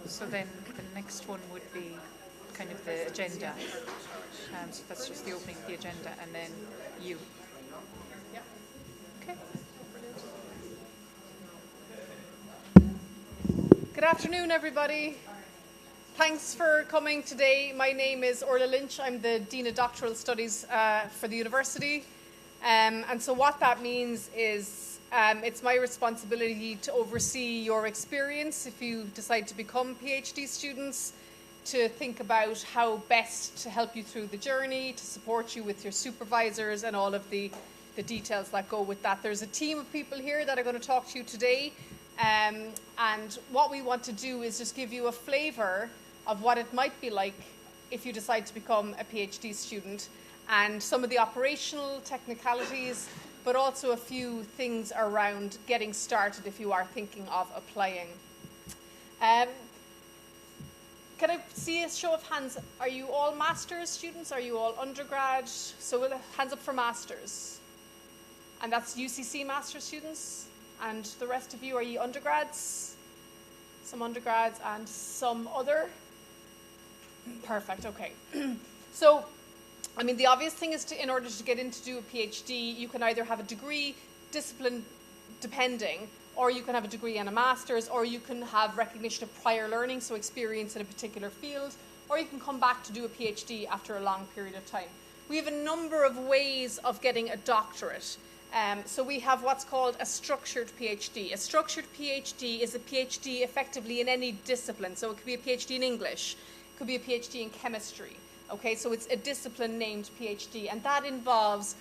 So then the next one would be kind of the agenda. So that's just the opening of the agenda, and then you. Yeah. Okay. Good afternoon, everybody. Thanks for coming today. My name is Orla Lynch. I'm the Dean of Doctoral Studies for the university. And so what that means is it's my responsibility to oversee your experience if you decide to become PhD students, to think about how best to help you through the journey, to support you with your supervisors and all of the details that go with that. There's a team of people here that are going to talk to you today. And what we want to do is just give you a flavour of what it might be like if you decide to become a PhD student, and some of the operational technicalities, but also a few things around getting started if you are thinking of applying. Can I see a show of hands? Are you all master's students? Are you all undergrad? So hands up for masters. And that's UCC master's students. And the rest of you, are you undergrads? Some undergrads and some other? Perfect, okay. So, I mean, the obvious thing is in order to get in to do a PhD, you can either have a degree, discipline depending, or you can have a degree and a master's, or you can have recognition of prior learning, so experience in a particular field, or you can come back to do a PhD after a long period of time. We have a number of ways of getting a doctorate. So we have what's called a structured PhD. A structured PhD is a PhD effectively in any discipline. So it could be a PhD in English, it could be a PhD in chemistry. Okay, so it's a discipline named PhD, and that involves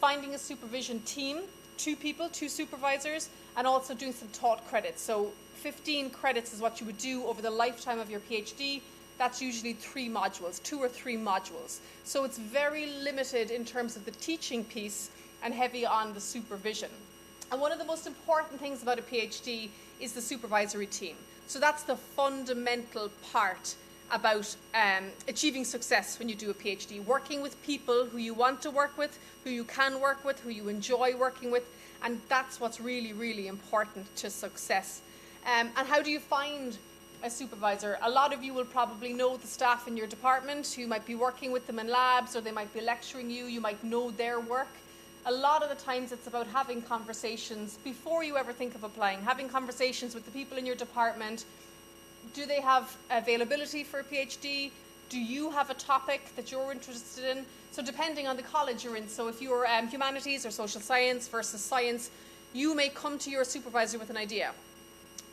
finding a supervision team, 2 people, 2 supervisors, and also doing some taught credits. So 15 credits is what you would do over the lifetime of your PhD. That's usually 3 modules, 2 or 3 modules. So it's very limited in terms of the teaching piece and heavy on the supervision. And one of the most important things about a PhD is the supervisory team. So that's the fundamental part about achieving success when you do a PhD, working with people who you want to work with, who you can work with, who you enjoy working with, and that's what's really, really important to success. And how do you find a supervisor? A lot of you will probably know the staff in your department. You might be working with them in labs, or they might be lecturing you. You might know their work. A lot of the times it's about having conversations before you ever think of applying, having conversations with the people in your department. Do they have availability for a PhD? Do you have a topic that you're interested in? So depending on the college you're in, so if you're humanities or social science versus science, you may come to your supervisor with an idea.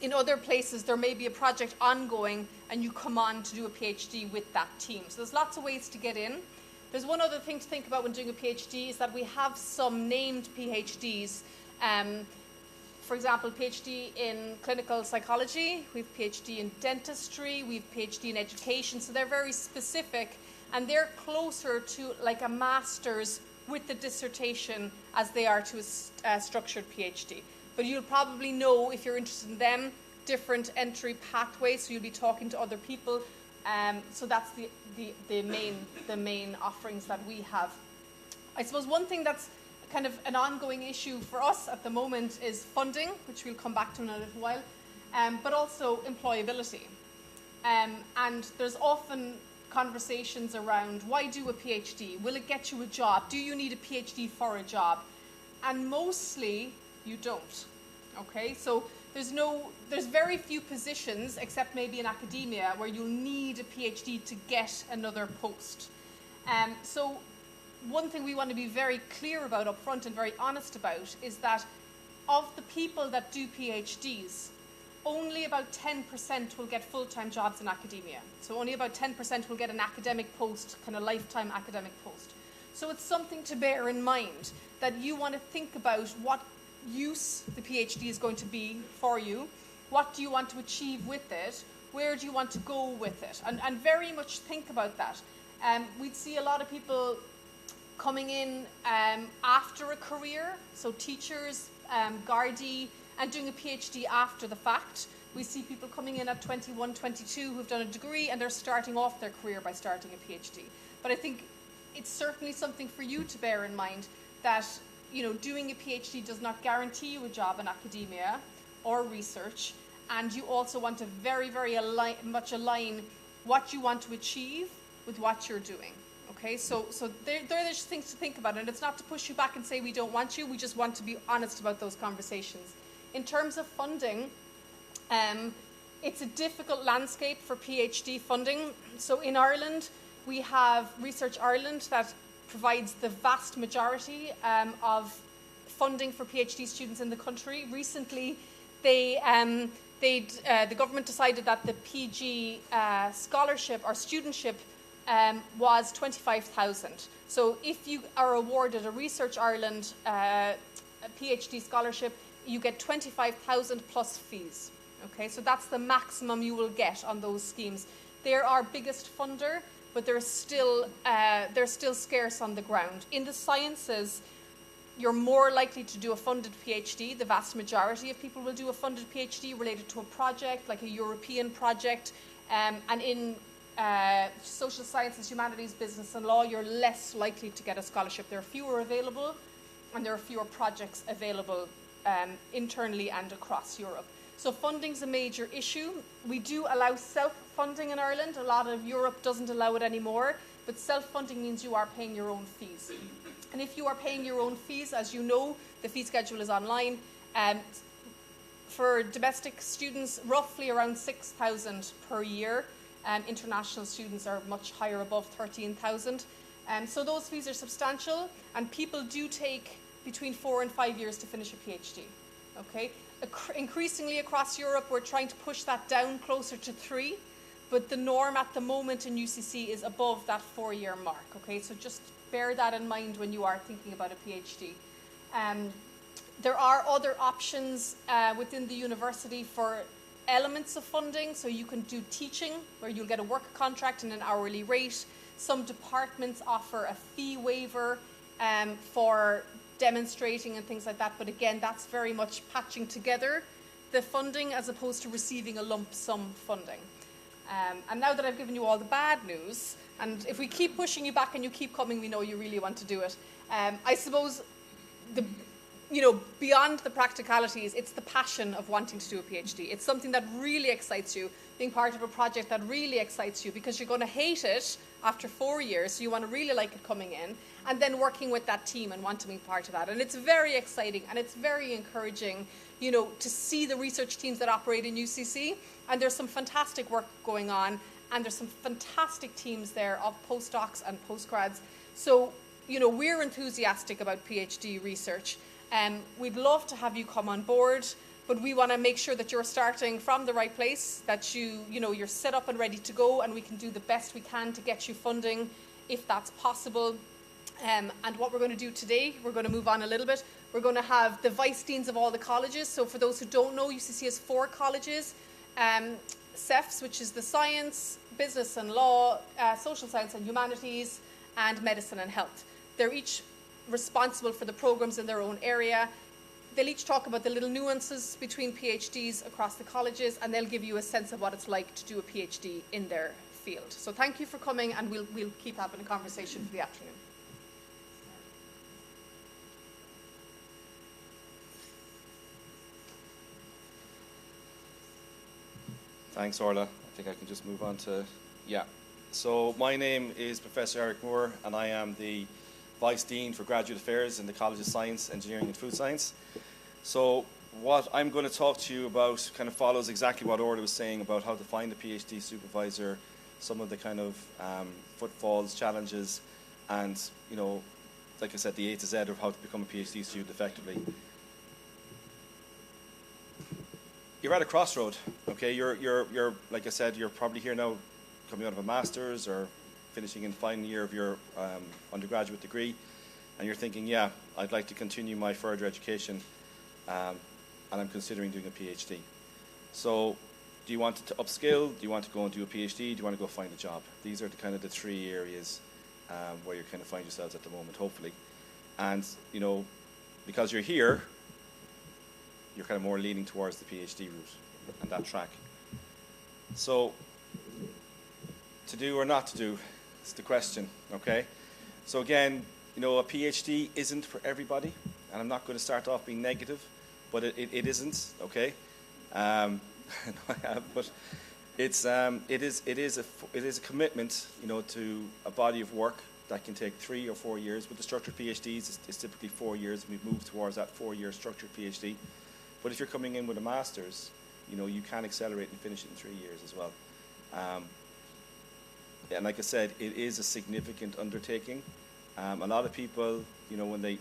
In other places, there may be a project ongoing and you come on to do a PhD with that team. So there's lots of ways to get in. There's one other thing to think about when doing a PhD is that we have some named PhDs. For example, PhD in clinical psychology, we have PhD in dentistry, we have PhD in education, so they're very specific and they're closer to like a master's with the dissertation as they are to a structured PhD. But you'll probably know, if you're interested in them, different entry pathways, so you'll be talking to other people. So that's the main offerings that we have. I suppose one thing that's kind of an ongoing issue for us at the moment is funding, which we'll come back to in a little while, but also employability. And there's often conversations around, why do a PhD? Will it get you a job? Do you need a PhD for a job? And mostly you don't. Okay, so there's very few positions, except maybe in academia, where you'll need a PhD to get another post. So one thing we want to be very clear about up front and very honest about is that of the people that do PhDs, only about 10% will get full-time jobs in academia. So only about 10% will get an academic post, kind of lifetime academic post. So it's something to bear in mind, that you want to think about what use the PhD is going to be for you, what do you want to achieve with it, where do you want to go with it, and very much think about that. We'd see a lot of people coming in after a career, so teachers, Gardaí, and doing a PhD after the fact. We see people coming in at 21, 22 who've done a degree and they're starting off their career by starting a PhD. But I think it's certainly something for you to bear in mind that, you know, doing a PhD does not guarantee you a job in academia or research, and you also want to very, very much align what you want to achieve with what you're doing. Okay, so they're just things to think about, and it's not to push you back and say we don't want you, we just want to be honest about those conversations. In terms of funding, it's a difficult landscape for PhD funding. So in Ireland, we have Research Ireland that provides the vast majority of funding for PhD students in the country. Recently, the government decided that the PG scholarship or studentship was 25,000. So if you are awarded a Research Ireland a PhD scholarship, you get 25,000 plus fees. Okay, so that's the maximum you will get on those schemes. They're our biggest funder, but they're still scarce on the ground. In the sciences, you're more likely to do a funded PhD. The vast majority of people will do a funded PhD related to a project, like a European project. And in social sciences, humanities, business and law, you're less likely to get a scholarship. There are fewer available, and there are fewer projects available internally and across Europe. So funding's a major issue. We do allow self-funding in Ireland. A lot of Europe doesn't allow it anymore, but self-funding means you are paying your own fees. And if you are paying your own fees, as you know, the fee schedule is online. For domestic students, roughly around 6,000 per year. International students are much higher, above 13,000. So those fees are substantial, and people do take between 4 and 5 years to finish a PhD. Okay? Increasingly across Europe, we're trying to push that down closer to 3, but the norm at the moment in UCC is above that 4-year mark. Okay, so just bear that in mind when you are thinking about a PhD. There are other options within the university for elements of funding, so you can do teaching, where you'll get a work contract and an hourly rate. Some departments offer a fee waiver for demonstrating and things like that, but again, that's very much patching together the funding as opposed to receiving a lump sum funding. And now that I've given you all the bad news, and if we keep pushing you back and you keep coming, we know you really want to do it. I suppose beyond the practicalities, it's the passion of wanting to do a PhD. It's something that really excites you, being part of a project that really excites you, because you're going to hate it after 4 years, so you want to really like it coming in, and then working with that team and want to be part of that. And it's very exciting, and it's very encouraging, to see the research teams that operate in UCC, and there's some fantastic work going on, and there's some fantastic teams there of postdocs and postgrads. So, we're enthusiastic about PhD research. We'd love to have you come on board, but we want to make sure that you're starting from the right place, that you're set up and ready to go, and we can do the best we can to get you funding if that's possible. And what we're going to do today, we're going to move on a little bit. We're going to have the vice deans of all the colleges. So for those who don't know, UCC has 4 colleges. CEFs, which is the science, business and law, social science and humanities, and medicine and health. They're each responsible for the programs in their own area. They'll each talk about the little nuances between PhDs across the colleges, and they'll give you a sense of what it's like to do a PhD in their field. So thank you for coming, and we'll keep having a conversation for the afternoon. Thanks, Orla. I think I can just move on to, So my name is Professor Eric Moore, and I am the Vice Dean for Graduate Affairs in the College of Science, Engineering and Food Science. So what I'm going to talk to you about kind of follows exactly what Orla was saying about how to find a PhD supervisor, some of the kind of footfalls, challenges, and, like I said, the A to Z of how to become a PhD student effectively. You're at a crossroad, okay? You're like I said, you're probably here now coming out of a master's or finishing in final year of your undergraduate degree, and you're thinking, I'd like to continue my further education, and I'm considering doing a PhD. So do you want to upskill? Do you want to go and do a PhD? Do you want to go find a job? These are the 3 areas where you kind of find yourselves at the moment, hopefully. And, because you're here, you're kind of more leaning towards the PhD route and that track. So, to do or not to do is the question, okay? So again, a PhD isn't for everybody, and I'm not going to start off being negative, but it isn't, okay? No, I have, but it is a commitment, to a body of work that can take 3 or 4 years. With the structured PhDs, it's typically 4 years. We've moved towards that 4-year structured PhD. But if you're coming in with a master's, you can accelerate and finish it in 3 years as well. And like I said, it is a significant undertaking. A lot of people, when they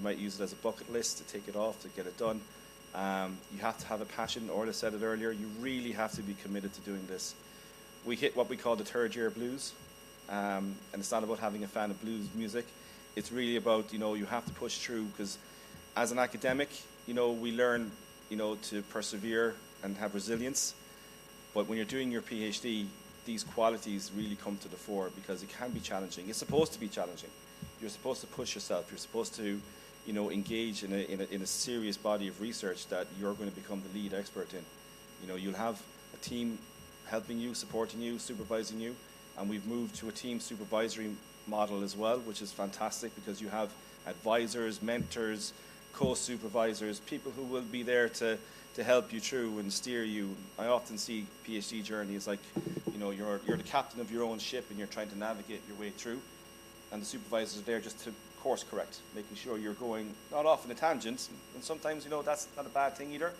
might use it as a bucket list to take it off, to get it done. You have to have a passion. Orla said it earlier. You really have to be committed to doing this. We hit what we call the 3rd year blues. And it's not about having a fan of blues music. It's really about, you have to push through, because as an academic, we learn, to persevere and have resilience. But when you're doing your PhD, these qualities really come to the fore, because it can be challenging. It's supposed to be challenging. You're supposed to push yourself. You're supposed to, engage in a serious body of research that you're going to become the lead expert in. You'll have a team helping you, supporting you, supervising you, and we've moved to a team supervisory model as well, which is fantastic, because you have advisors, mentors, co-supervisors, people who will be there to help you through and steer you. I often see PhD journey as like, you're the captain of your own ship and you're trying to navigate your way through, and the supervisors are there just to course correct, making sure you're going not off in a tangent, and sometimes, that's not a bad thing either.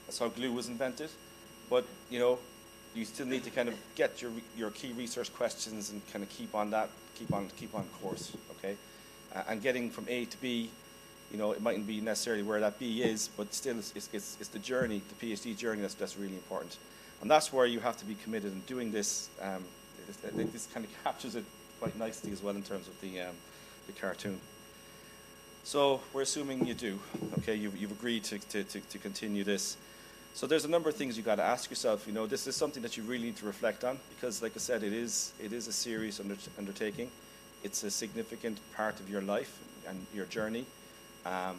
That's how glue was invented. But, you still need to kind of get your key research questions and kind of keep on course, okay? And getting from A to B, it mightn't be necessarily where that B is, but still it's the journey, the PhD journey, that's really important. And that's where you have to be committed in doing this. This kind of captures it quite nicely as well in terms of the cartoon. So we're assuming you do, okay? You've agreed to continue this. So there's a number of things you've got to ask yourself. This is something that you really need to reflect on, because, like I said, it is a serious undertaking. It's a significant part of your life and your journey. And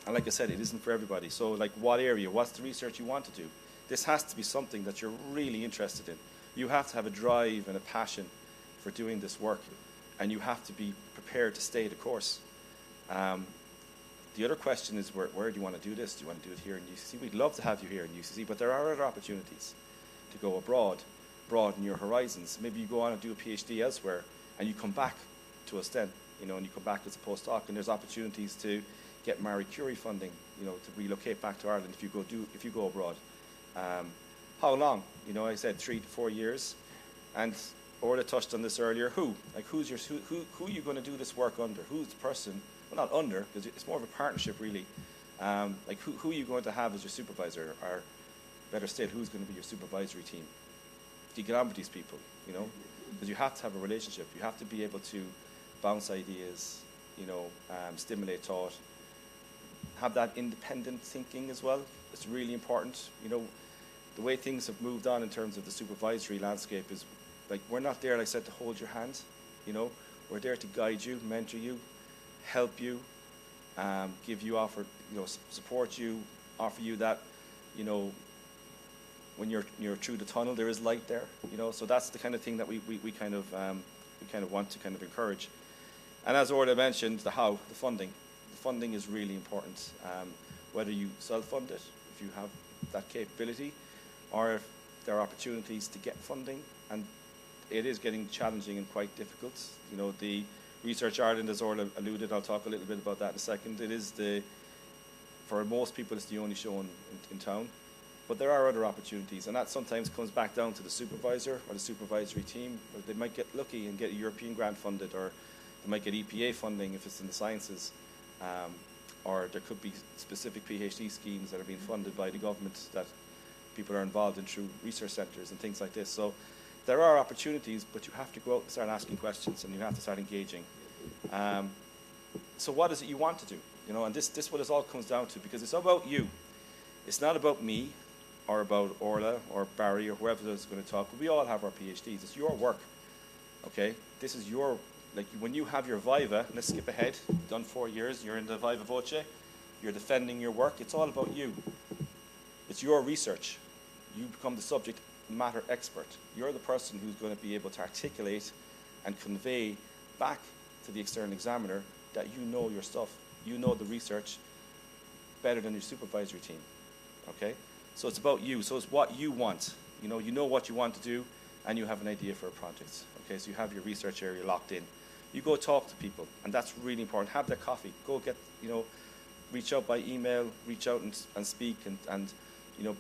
like I said, it isn't for everybody. So, like, what area? What's the research you want to do? This has to be something that you're really interested in. You have to have a drive and a passion for doing this work, and you have to be prepared to stay the course. The other question is, where do you want to do this? Do you want to do it here in UCC? We'd love to have you here in UCC, but there are other opportunities to go abroad, broaden your horizons. Maybe you go on and do a PhD elsewhere, and you come back to us then, and you come back as a postdoc, and there's opportunities to get Marie Curie funding, to relocate back to Ireland if you go abroad. How long? I said 3 to 4 years, and Orla touched on this earlier. Who are you going to do this work under? Who's the person? Well, not under, because it's more of a partnership, really. Who are you going to have as your supervisor, or better still, who's going to be your supervisory team? Do you get on with these people? Because you have to have a relationship. You have to be able to bounce ideas, stimulate thought, have that independent thinking as well. It's really important. The way things have moved on in terms of the supervisory landscape is, like, we're not there, like I said, to hold your hand. We're there to guide you, mentor you, help you, give you support you, offer you that, when you're through the tunnel, there is light there. So that's the kind of thing that we kind of want to kind of encourage. And as Orla mentioned, the funding. The funding is really important. Whether you self-fund it, if you have that capability, or if there are opportunities to get funding, and it is getting challenging and quite difficult. The Research Ireland, as Orla alluded, I'll talk a little bit about that in a second. It is for most people, it's the only show in town. But there are other opportunities, and that sometimes comes back down to the supervisor or the supervisory team. Or they might get lucky and get a European grant funded, or they might get EPA funding if it's in the sciences. Or there could be specific PhD schemes that are being funded by the government that people are involved in through research centres and things like this. So there are opportunities, but you have to go out and start asking questions, and you have to start engaging. So what is it you want to do? And this what it all comes down to, because it's about you. It's not about me or about Orla or Barry or whoever is going to talk. We all have our PhDs. It's your work, okay? This is your, like, when you have your Viva, let's skip ahead, done 4 years, you're in the Viva Voce, you're defending your work, it's all about you. It's your research. You become the subject matter expert. You're the person who's going to be able to articulate and convey back to the external examiner that you know your stuff. You know the research better than your supervisory team, okay? So it's about you. So it's what you want. You know what you want to do, and you have an idea for a project. Okay, so you have your research area locked in. You go talk to people, and that's really important. Have that coffee. Go get, reach out by email, reach out and speak, and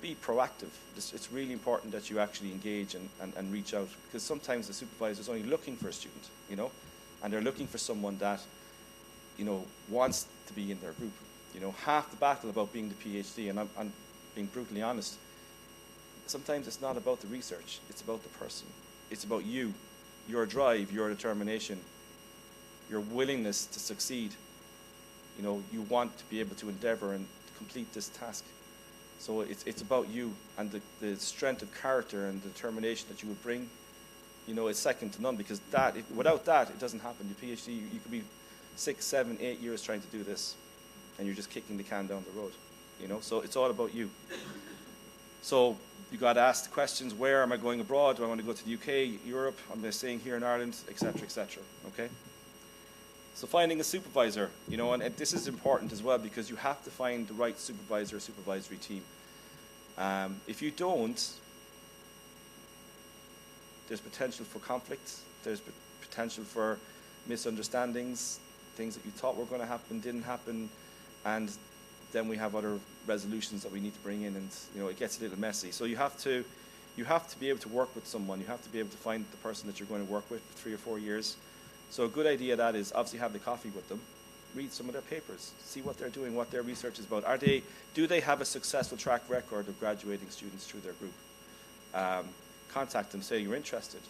be proactive. It's really important that you actually engage and reach out, because sometimes the supervisor is only looking for a student, and they're looking for someone that, wants to be in their group. Half the battle about being the PhD, and I'm being brutally honest, sometimes it's not about the research, it's about the person. It's about you, your drive, your determination, your willingness to succeed. You want to be able to endeavour and complete this task. So it's about you, and the strength of character and determination that you would bring, is second to none, because without that, it doesn't happen. The PhD, you could be 6, 7, 8 years trying to do this, and you're just kicking the can down the road. So it's all about you. So you got to ask the questions: where am I going abroad? Do I want to go to the UK, Europe? Am I staying here in Ireland, etc., etc.? Okay. So finding a supervisor, and this is important as well, because you have to find the right supervisor or supervisory team. If you don't, there's potential for conflict. There's potential for misunderstandings. Things that you thought were going to happen didn't happen, and then we have other resolutions that we need to bring in, and it gets a little messy. So you have to be able to work with someone. You have to be able to find the person that you're going to work with for 3 or 4 years. So a good idea that is obviously have the coffee with them, read some of their papers, see what they're doing, what their research is about. Do they have a successful track record of graduating students through their group? Contact them, say you're interested.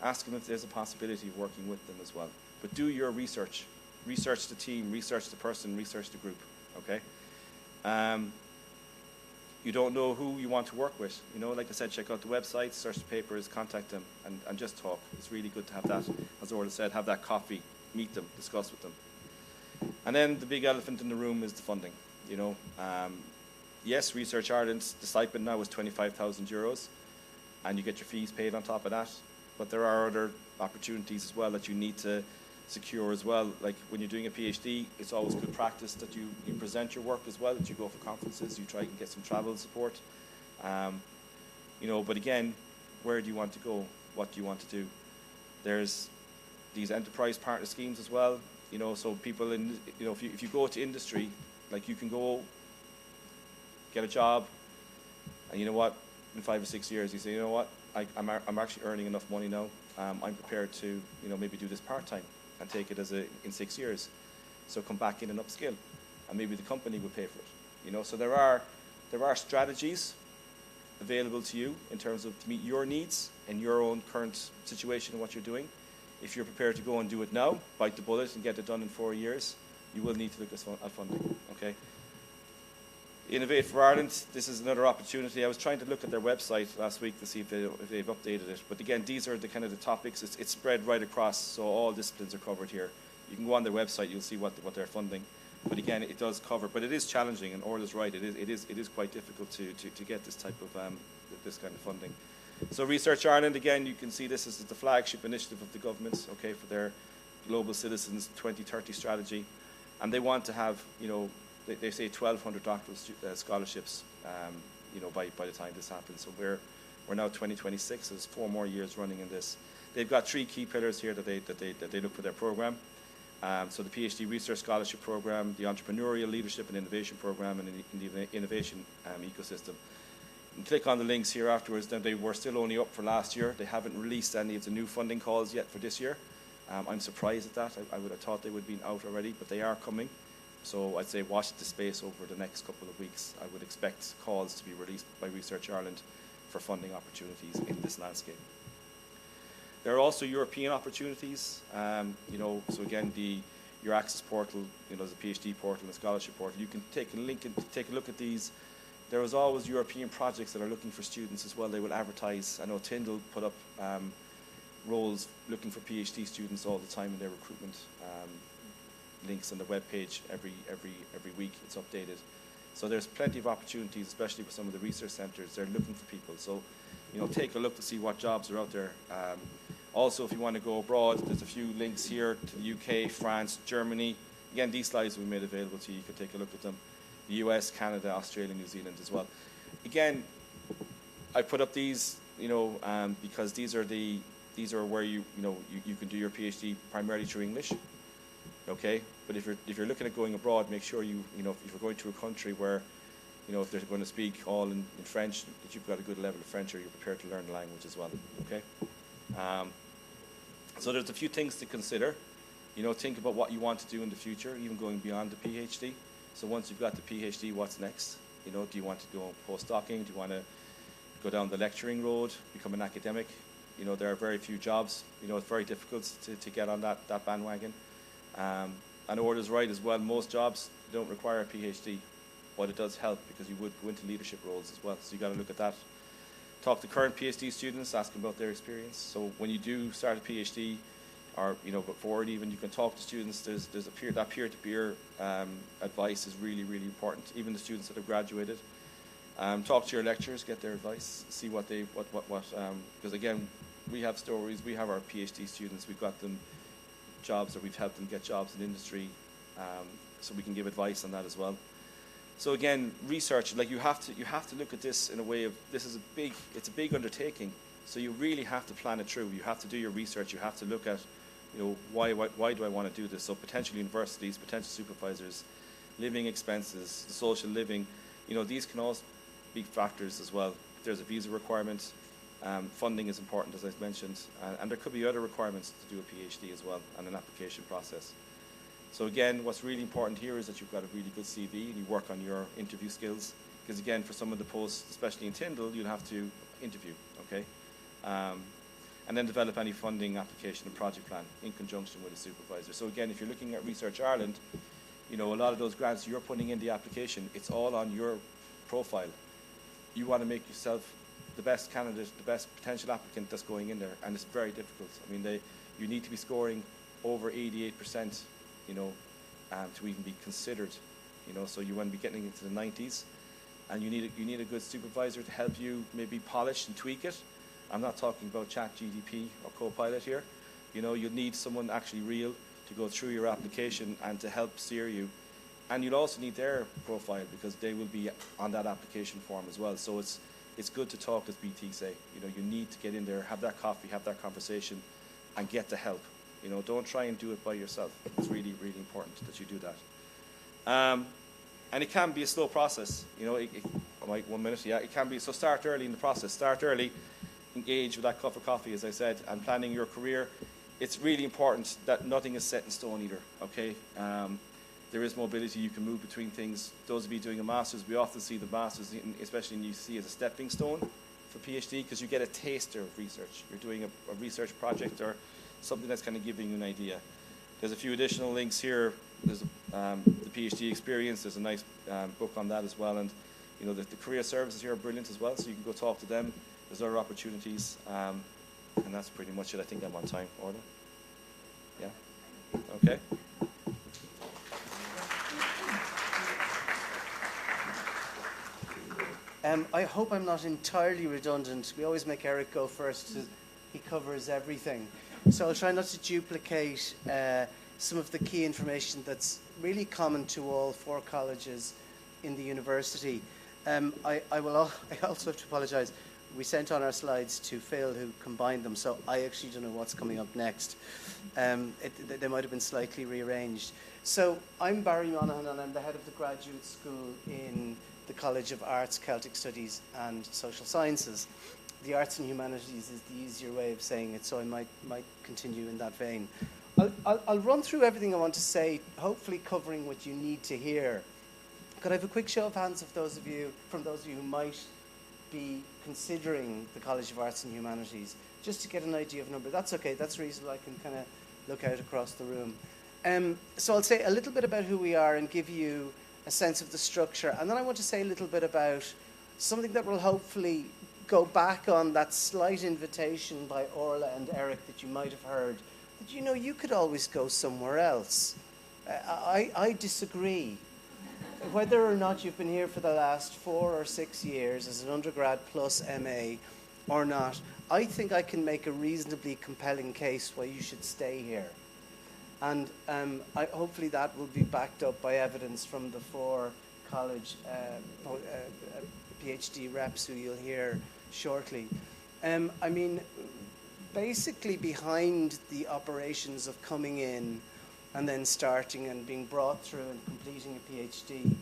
Ask them if there's a possibility of working with them as well. But do your research. Research the team, research the person, research the group, okay? You don't know who you want to work with. Like I said, check out the website, search the papers, contact them, and just talk. It's really good to have that, as Orla said, have that coffee, meet them, discuss with them. And then the big elephant in the room is the funding. Yes, Research Ireland, the stipend now is €25,000, and you get your fees paid on top of that. But there are other opportunities as well that you need to secure as well. Like when you're doing a PhD, it's always good practice that you present your work as well, that you go for conferences, you try and get some travel support. But again, where do you want to go? What do you want to do? There's these enterprise partner schemes as well. So people if you go to industry, like you can go get a job, and in 5 or 6 years, you say, I'm actually earning enough money now. I'm prepared to, maybe do this part-time and take it in 6 years. So come back in and upskill, and maybe the company will pay for it. So there are strategies available to you in terms of to meet your needs and your own current situation and what you're doing. If you're prepared to go and do it now, bite the bullet and get it done in 4 years, you will need to look at funding. Okay. Innovate for Ireland, this is another opportunity. I was trying to look at their website last week to see if they've updated it. But again, these are the kind of the topics. It's spread right across, so all disciplines are covered here. You can go on their website, you'll see what they're funding. But again, it does cover. But it is challenging, and Orla's right. It is quite difficult to get this type of this kind of funding. So Research Ireland, again, you can see this is the flagship initiative of the government, okay, for their Global Citizens 2030 strategy, and they want to have, they say 1,200 doctoral scholarships, by the time this happens. So we're now 2026. So there's 4 more years running in this. They've got 3 key pillars here that they look for their program. So the PhD Research Scholarship Program, the Entrepreneurial Leadership and Innovation Program, and the Innovation Ecosystem. You can click on the links here afterwards. Then they were still only up for last year. They haven't released any of the new funding calls yet for this year. I'm surprised at that. I would have thought they would be out already, but they are coming. So I'd say watch the space over the next couple of weeks. I would expect calls to be released by Research Ireland for funding opportunities in this landscape. There are also European opportunities. So again, your access portal, there's a PhD portal and a scholarship portal. You can take a look at these. There is always European projects that are looking for students as well. They will advertise. I know Tyndall put up roles looking for PhD students all the time in their recruitment. Links on the web page every week. It's updated. So there's plenty of opportunities, especially with some of the research centres. They're looking for people. So, take a look to see what jobs are out there. Also, if you want to go abroad, there's a few links here to the UK, France, Germany. Again, these slides will be made available to you. You can take a look at them. The US, Canada, Australia, New Zealand as well. Again, I put up these, because these are where you can do your PhD primarily through English. Okay, but if you're looking at going abroad, make sure if you're going to a country where, if they're going to speak all in French, that you've got a good level of French, or you're prepared to learn the language as well. Okay, so there's a few things to consider. Think about what you want to do in the future, even going beyond the PhD. So once you've got the PhD, what's next? Do you want to go postdocing? Do you want to go down the lecturing road, become an academic? There are very few jobs. It's very difficult to get on that bandwagon. And Orla's right as well, most jobs don't require a PhD, but it does help because you would go into leadership roles as well. So you got to look at that. Talk to current PhD students, ask them about their experience. So when you do start a PhD, or before it even, you can talk to students. There's that peer-to-peer advice is really, really important. Even the students that have graduated, talk to your lecturers, get their advice, see what because again, we have stories. We have our PhD students. We've got them jobs, or we've helped them get jobs in industry, so we can give advice on that as well. So again, research, like you have to look at this in a way of, it's a big undertaking. So you really have to plan it through. You have to do your research. You have to look at, why do I want to do this? So potential universities, potential supervisors, living expenses, social living, these can all be factors as well. There's a visa requirement. Funding is important, as I mentioned, and there could be other requirements to do a PhD as well, and an application process. So again, what's really important here is that you've got a really good CV and you work on your interview skills, because again, for some of the posts, especially in Tyndall, you'll have to interview, okay? And then develop any funding application and project plan in conjunction with a supervisor. So again, if you're looking at Research Ireland, a lot of those grants you're putting in the application, it's all on your profile. You want to make yourself the best candidate, the best potential applicant that's going in there, and it's very difficult. I mean, you need to be scoring over 88%, to even be considered. So you want to be getting into the 90s, and you need a good supervisor to help you maybe polish and tweak it. I'm not talking about ChatGPT or Copilot here. You'll need someone actually real to go through your application and to help steer you. And you'll also need their profile, because they will be on that application form as well. So it's good to talk, as BT say. You need to get in there, have that coffee, have that conversation, and get the help. Don't try and do it by yourself. It's really, really important that you do that. And it can be a slow process. 1 minute, yeah, it can be. So start early in the process. Start early, engage with that cup of coffee, as I said, and planning your career. It's really important that nothing is set in stone either, okay? There is mobility. You can move between things. Those of you doing a master's, we often see the master's, especially in UCC, as a stepping stone for PhD, because you get a taster of research. You're doing a research project or something that's kind of giving you an idea. There's a few additional links here. There's the PhD experience. There's a nice book on that as well. And the career services here are brilliant as well, so you can go talk to them. There's other opportunities. And that's pretty much it. I think I'm on time, Orla. Yeah? Okay. I hope I'm not entirely redundant. We always make Eric go first. He covers everything. So I'll try not to duplicate some of the key information that's really common to all 4 colleges in the university. I also have to apologise. We sent on our slides to Phil, who combined them, so I actually don't know what's coming up next. They might have been slightly rearranged. So I'm Barry Monaghan, and I'm the head of the graduate school in the College of Arts, Celtic Studies and Social Sciences. The Arts and Humanities is the easier way of saying it, so I might continue in that vein. I'll run through everything I want to say, hopefully covering what you need to hear. Could I have a quick show of hands of those of you who might be considering the College of Arts and Humanities, just to get an idea of number? That's okay, that's reasonable. I can kind of look out across the room. So I'll say a little bit about who we are and give you a sense of the structure, and then I want to say a little bit about something that will hopefully go back on that slight invitation by Orla and Eric that you might have heard, that you could always go somewhere else. I disagree. Whether or not you've been here for the last 4 or 6 years as an undergrad plus MA or not, I think I can make a reasonably compelling case why you should stay here. And hopefully that will be backed up by evidence from the 4 college PhD reps who you'll hear shortly. I mean, basically behind the operations of coming in and then starting and being brought through and completing a PhD,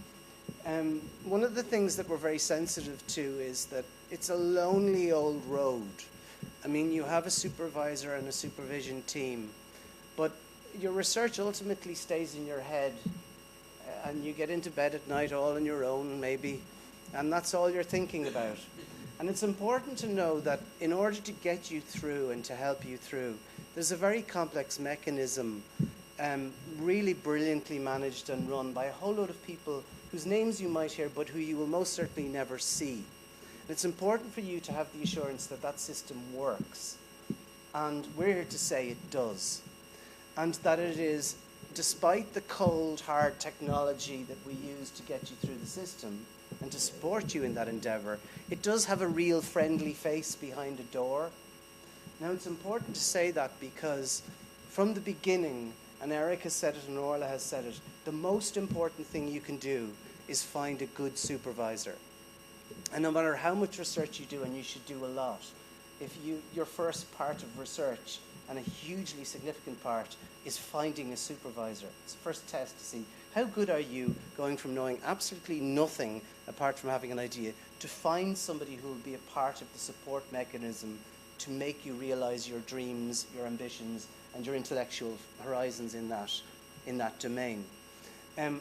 one of the things that we're very sensitive to is that it's a lonely old road. I mean, you have a supervisor and a supervision team, but your research ultimately stays in your head, and you get into bed at night all on your own, maybe, and that's all you're thinking about. And it's important to know that in order to get you through and to help you through, there's a very complex mechanism, really brilliantly managed and run by a whole load of people whose names you might hear, but who you will most certainly never see. And it's important for you to have the assurance that that system works. And we're here to say it does. And that it is, despite the cold, hard technology that we use to get you through the system and to support you in that endeavour, it does have a real friendly face behind a door. Now, it's important to say that because from the beginning, and Eric has said it and Orla has said it, the most important thing you can do is find a good supervisor. And no matter how much research you do, and you should do a lot, if your first part of research, and a hugely significant part, is finding a supervisor. It's the first test to see how good are you going from knowing absolutely nothing apart from having an idea to find somebody who will be a part of the support mechanism to make you realize your dreams, your ambitions, and your intellectual horizons in that domain.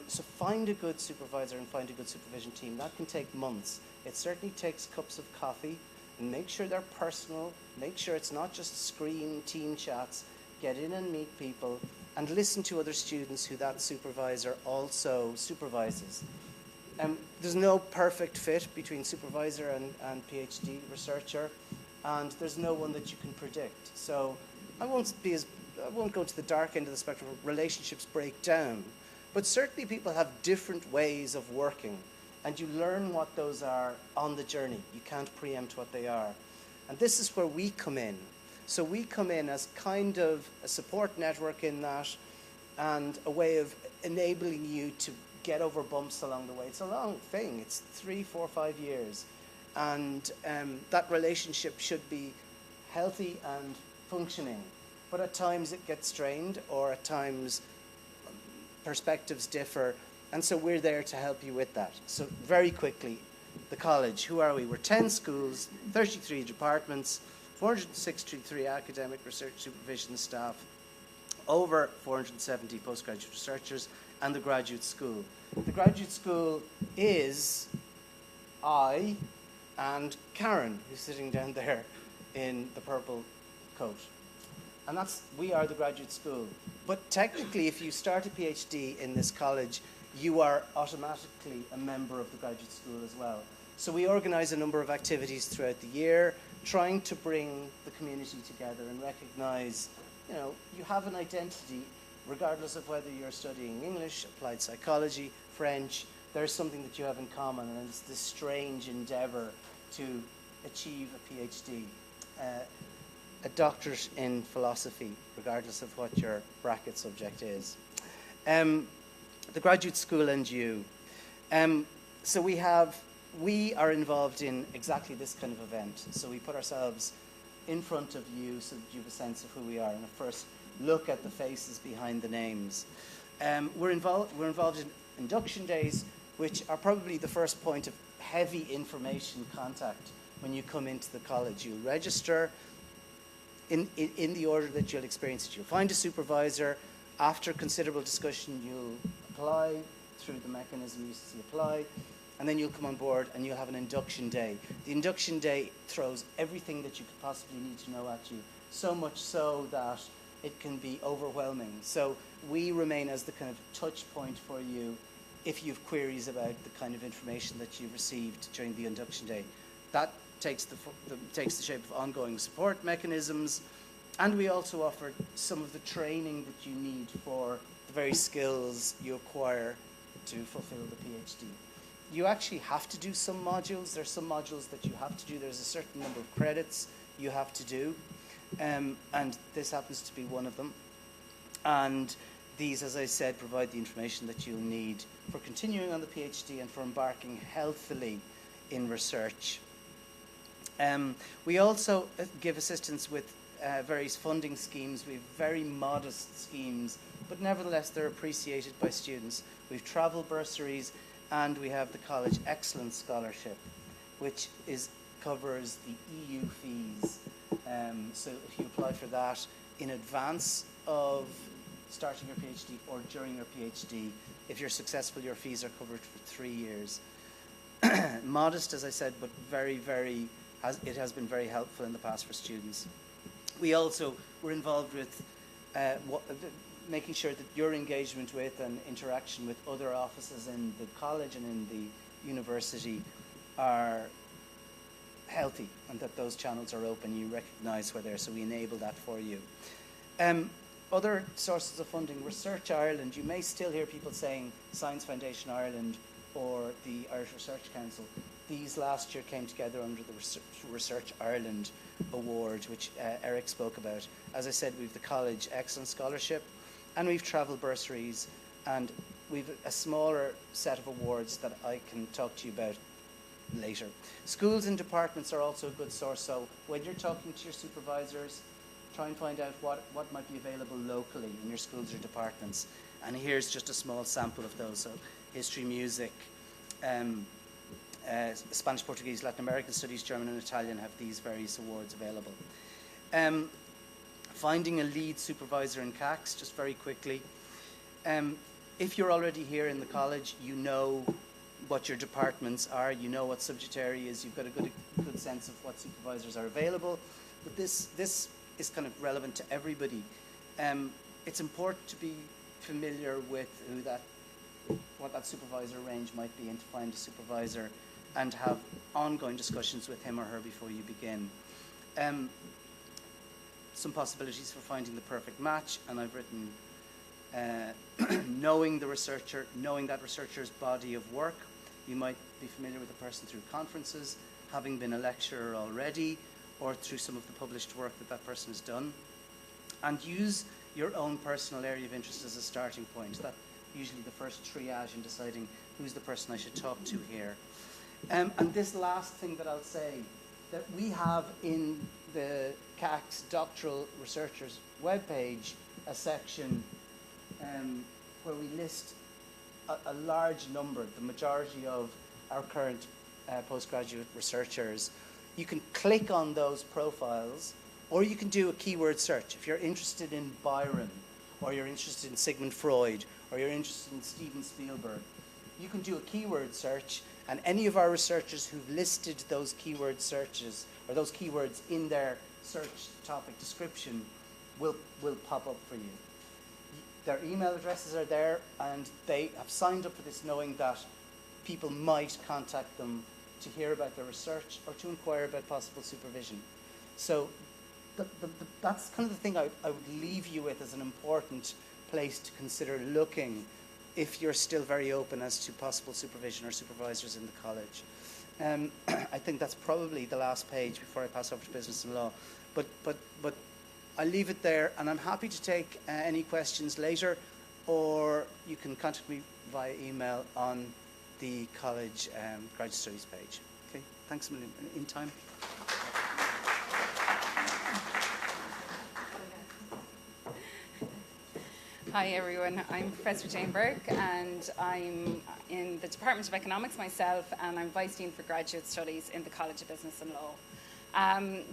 So find a good supervisor and find a good supervision team. That can take months. It certainly takes cups of coffee, and make sure they're personal. Make sure it's not just screen team chats. Get in and meet people and listen to other students who that supervisor also supervises. There's no perfect fit between supervisor and PhD researcher, and there's no one that you can predict. So I won't go to the dark end of the spectrum. Relationships break down, but certainly people have different ways of working, and you learn what those are on the journey. You can't preempt what they are. And this is where we come in. So we come in as kind of a support network in that, and a way of enabling you to get over bumps along the way. It's a long thing. It's 3, 4, 5 years. And that relationship should be healthy and functioning. But at times it gets strained, or at times perspectives differ. And so we're there to help you with that. So very quickly, the college, who are we? We're 10 schools, 33 departments, 463 academic research supervision staff, over 470 postgraduate researchers, and the graduate school. The graduate school is I and Karen, who's sitting down there in the purple coat. And we are the graduate school. But technically, if you start a PhD in this college, you are automatically a member of the graduate school as well. So we organise a number of activities throughout the year, trying to bring the community together and recognise, you have an identity, regardless of whether you're studying English, applied psychology, French, there's something that you have in common, and it's this strange endeavour to achieve a PhD, a doctorate in philosophy, regardless of what your bracket subject is. The graduate school and you. So we are involved in exactly this kind of event. So we put ourselves in front of you so that you have a sense of who we are, and a first look at the faces behind the names. We're involved in induction days, which are probably the first point of heavy information contact when you come into the college. You'll register in the order that you'll experience it. You'll find a supervisor. After considerable discussion, you'll apply through the mechanism UCC apply, and then you'll come on board and you'll have an induction day. The induction day throws everything that you could possibly need to know at you, so much so that it can be overwhelming. So we remain as the kind of touch point for you if you have queries about the kind of information that you've received during the induction day. That takes the shape of ongoing support mechanisms, and we also offer some of the training that you need for the very skills you acquire to fulfill the PhD. You actually have to do some modules. There's some modules that you have to do. There's a certain number of credits you have to do, and this happens to be one of them. And these, as I said, provide the information that you'll need for continuing on the PhD and for embarking healthily in research. We also give assistance with various funding schemes. We have very modest schemes, but nevertheless they're appreciated by students. We've travel bursaries, and we have the College Excellence Scholarship, which covers the EU fees. So if you apply for that in advance of starting your PhD or during your PhD, if you're successful, your fees are covered for 3 years. Modest, as I said, but it has been very helpful in the past for students. We're involved with making sure that your engagement with and interaction with other offices in the college and in the university are healthy, and that those channels are open. You recognise where they're, so we enable that for you. Other sources of funding, Research Ireland. You may still hear people saying Science Foundation Ireland or the Irish Research Council. These last year came together under the Research Ireland Award, which Eric spoke about. As I said, we've the College Excellence Scholarship, and we've travel bursaries, and we've a smaller set of awards that I can talk to you about later. Schools and departments are also a good source, so when you're talking to your supervisors, try and find out what might be available locally in your schools or departments. And here's just a small sample of those. So history, music, Spanish, Portuguese, Latin American studies, German and Italian have these various awards available. Finding a lead supervisor in CACs, just very quickly. If you're already here in the college, you know what your departments are, you know what subject areas, you've got a good sense of what supervisors are available. But this is kind of relevant to everybody. It's important to be familiar with what that supervisor range might be, and to find a supervisor and have ongoing discussions with him or her before you begin. Some possibilities for finding the perfect match, and I've written knowing the researcher, knowing that researcher's body of work. You might be familiar with the person through conferences, having been a lecturer already, or through some of the published work that person has done. And use your own personal area of interest as a starting point. That's usually the first triage in deciding who's the person I should talk to here. And this last thing that I'll say, that we have in the CAC's Doctoral Researchers webpage a section where we list a large number, the majority of our current postgraduate researchers. You can click on those profiles, or you can do a keyword search. If you're interested in Byron, or you're interested in Sigmund Freud, or you're interested in Steven Spielberg, you can do a keyword search, and any of our researchers who've listed those keyword searches, or those keywords in their search topic description, will pop up for you. Their email addresses are there, and they have signed up for this knowing that people might contact them to hear about their research or to inquire about possible supervision. So that's kind of the thing I would leave you with as an important place to consider looking if you're still very open as to possible supervision or supervisors in the college. I think that's probably the last page before I pass over to business and law. But I'll leave it there, and I'm happy to take any questions later, or you can contact me via email on the college graduate studies page. Okay, thanks a million. In time. Hi everyone, I'm Professor Jane Burke, and I'm in the Department of Economics myself, and I'm Vice Dean for Graduate Studies in the College of Business and Law.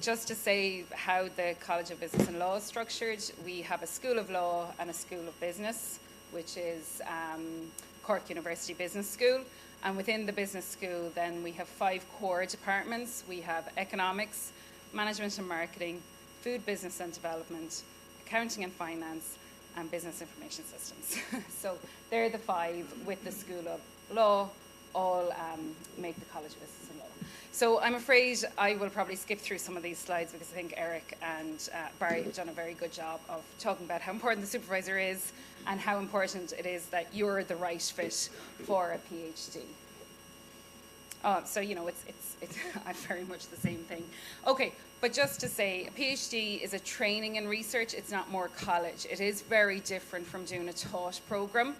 Just to say how the College of Business and Law is structured, we have a School of Law and a School of Business, which is Cork University Business School. And within the business school, then we have 5 core departments. We have economics, management and marketing, food business and development, accounting and finance, and business information systems. So they're the 5 with the School of Law, all make the College of Business and Law. So I'm afraid I will probably skip through some of these slides because I think Eric and Barry have done a very good job of talking about how important the supervisor is and how important it is that you're the right fit for a PhD. So, you know, it's very much the same thing. Okay, but just to say, a PhD is a training in research. It's not more college. It is very different from doing a taught program.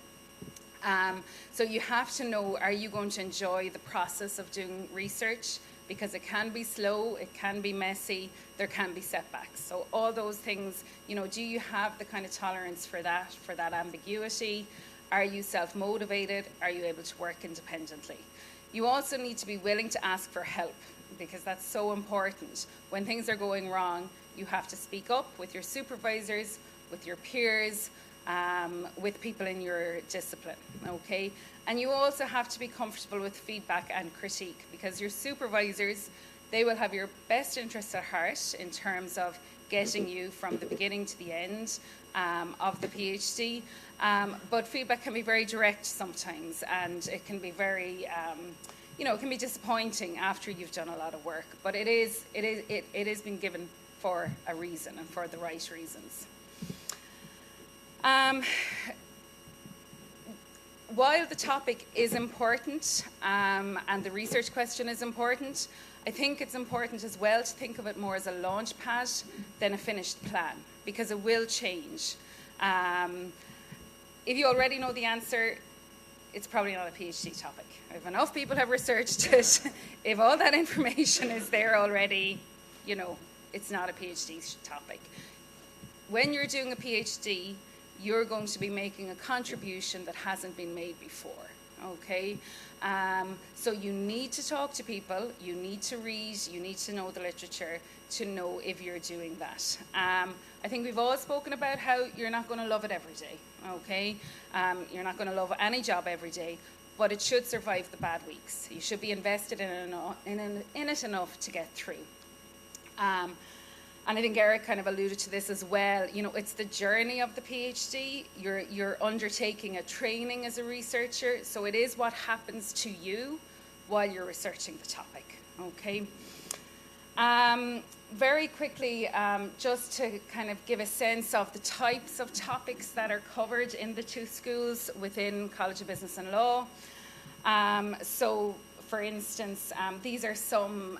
So you have to know, are you going to enjoy the process of doing research? Because it can be slow, it can be messy, there can be setbacks. So all those things, you know, do you have the kind of tolerance for that ambiguity? Are you self-motivated? Are you able to work independently? You also need to be willing to ask for help, because that's so important. When things are going wrong, you have to speak up with your supervisors, with your peers, with people in your discipline, okay? And you also have to be comfortable with feedback and critique, because your supervisors, they will have your best interests at heart in terms of getting you from the beginning to the end of the PhD. But feedback can be very direct sometimes, and it can be very, you know, it can be disappointing after you've done a lot of work. But it has been given for a reason and for the right reasons. While the topic is important and the research question is important, I think it's important as well to think of it more as a launch pad than a finished plan, because it will change. If you already know the answer, it's probably not a PhD topic. If enough people have researched it, if all that information is there already, you know, it's not a PhD topic. When you're doing a PhD, you're going to be making a contribution that hasn't been made before, okay? So you need to talk to people, you need to read, you need to know the literature to know if you're doing that. I think we've all spoken about how you're not going to love it every day, okay? You're not going to love any job every day, but it should survive the bad weeks. You should be invested in it enough to get through. And I think Eric kind of alluded to this as well. You know, it's the journey of the PhD. You're undertaking a training as a researcher, so it is what happens to you while you're researching the topic, okay? Very quickly, just to kind of give a sense of the types of topics that are covered in the two schools within College of Business and Law. So, for instance, these are some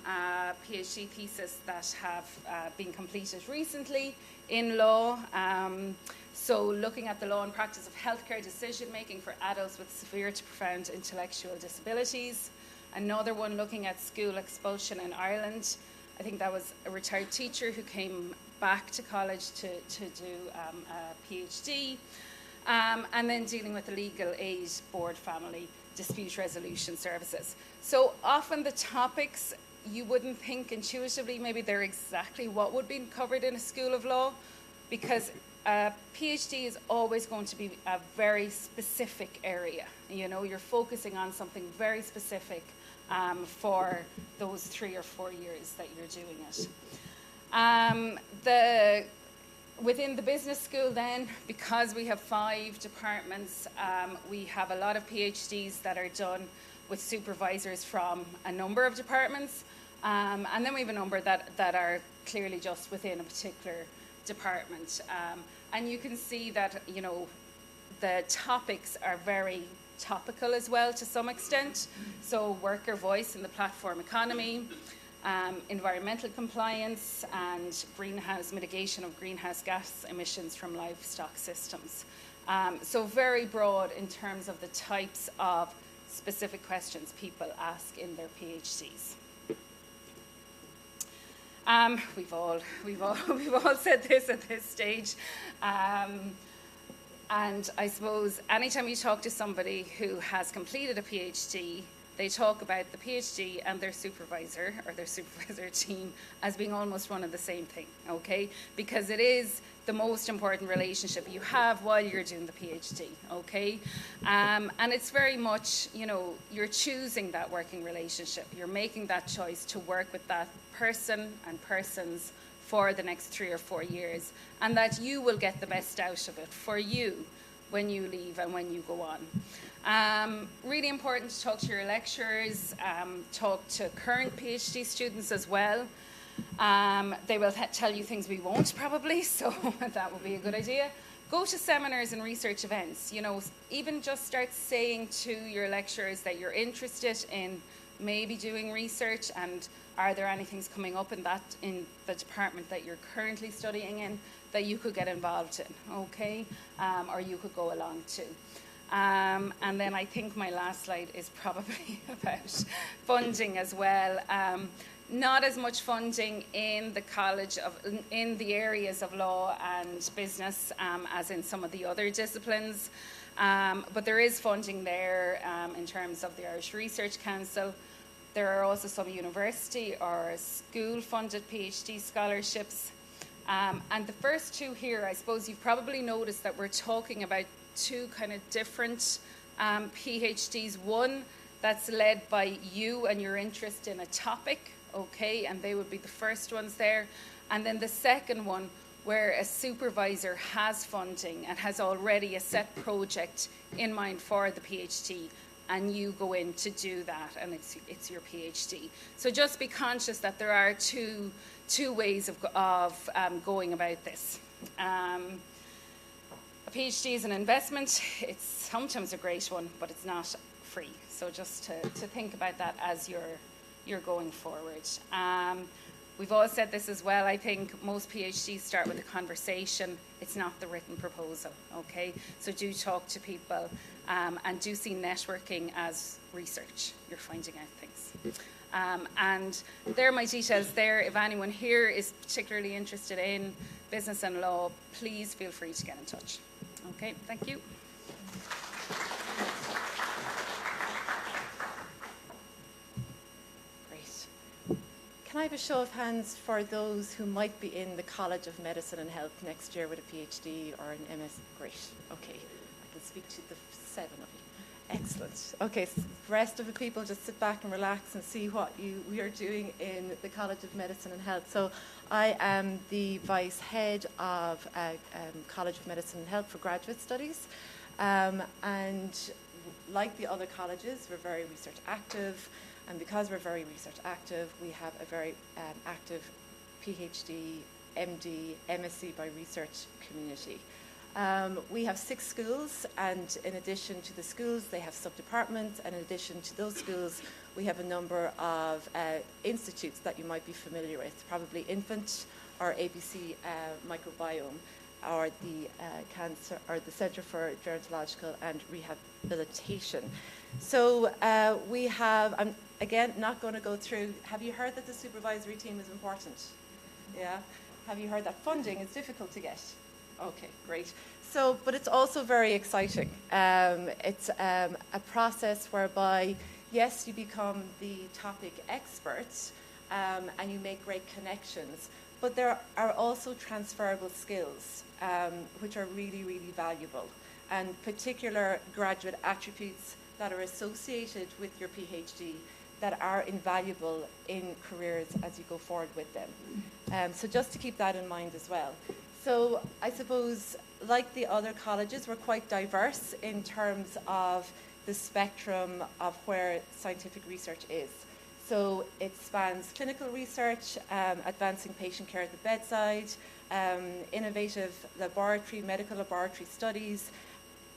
PhD theses that have been completed recently in law. So looking at the law and practice of healthcare decision-making for adults with severe to profound intellectual disabilities. Another one looking at school expulsion in Ireland. I think that was a retired teacher who came back to college to do a PhD. And then dealing with the legal aid board family dispute resolution services. So often the topics, you wouldn't think intuitively maybe they're exactly what would be covered in a school of law, because a PhD is always going to be a very specific area. You know, you're focusing on something very specific for those 3 or 4 years that you're doing it. Within the business school then, because we have 5 departments, we have a lot of PhDs that are done with supervisors from a number of departments, and then we have a number that are clearly just within a particular department. And you can see that, you know, the topics are very topical as well to some extent. So worker voice in the platform economy, environmental compliance, and greenhouse mitigation of greenhouse gas emissions from livestock systems. So very broad in terms of the types of specific questions people ask in their PhDs. We've all said this at this stage. And I suppose anytime you talk to somebody who has completed a PhD, they talk about the PhD and their supervisor or their supervisor team as being almost one and the same thing, okay? Because it is the most important relationship you have while you're doing the PhD, okay? And it's very much, you know, you're choosing that working relationship. You're making that choice to work with that person and persons for the next 3 or 4 years, and that you will get the best out of it for you when you leave and when you go on. Really important to talk to your lecturers, talk to current PhD students as well. They will tell you things we won't probably, so that would be a good idea. Go to seminars and research events. You know, even just start saying to your lecturers that you're interested in maybe doing research, and are there any things coming up in the department that you're currently studying in that you could get involved in, okay? Or you could go along to. And then I think my last slide is probably about funding as well. Not as much funding in the areas of law and business as in some of the other disciplines. But there is funding there in terms of the Irish Research Council. There are also some university or school-funded PhD scholarships. And the first two here, I suppose you've probably noticed that we're talking about two kind of different PhDs. One that's led by you and your interest in a topic, okay, and they would be the first ones there. And then the second one, where a supervisor has funding and has already a set project in mind for the PhD, and you go in to do that, and it's your PhD. So just be conscious that there are two ways of going about this. A PhD is an investment. It's sometimes a great one, but it's not free. So just to think about that as you're going forward. We've all said this as well. I think most PhDs start with a conversation. It's not the written proposal, okay? So do talk to people and do see networking as research. You're finding out things. And there are my details there. If anyone here is particularly interested in business and law, please feel free to get in touch. Okay, thank you. Can I have a show of hands for those who might be in the College of Medicine and Health next year with a PhD or an MS? Great. Okay. I can speak to the 7 of you. Excellent. Okay. So the rest of the people just sit back and relax and see what we are doing in the College of Medicine and Health. So I am the Vice Head of College of Medicine and Health for Graduate Studies. And like the other colleges, we're very research active. And because we're very research active, we have a very active PhD, MD, MSc by research community. We have 6 schools, and in addition to the schools, they have sub-departments, and in addition to those schools, we have a number of institutes that you might be familiar with, probably Infant or ABC Microbiome, or the Cancer, or the Centre for Gerontological and Rehabilitation. So we have, I'm again not going to go through, have you heard that the supervisory team is important? Yeah? Have you heard that funding is difficult to get? Okay, great. So, but it's also very exciting. It's a process whereby, yes, you become the topic experts and you make great connections, but there are also transferable skills which are really, really valuable, and particular graduate attributes that are associated with your PhD that are invaluable in careers as you go forward with them. So just to keep that in mind as well. So I suppose, like the other colleges, we're quite diverse in terms of the spectrum of where scientific research is. So it spans clinical research, advancing patient care at the bedside, innovative laboratory, medical laboratory studies,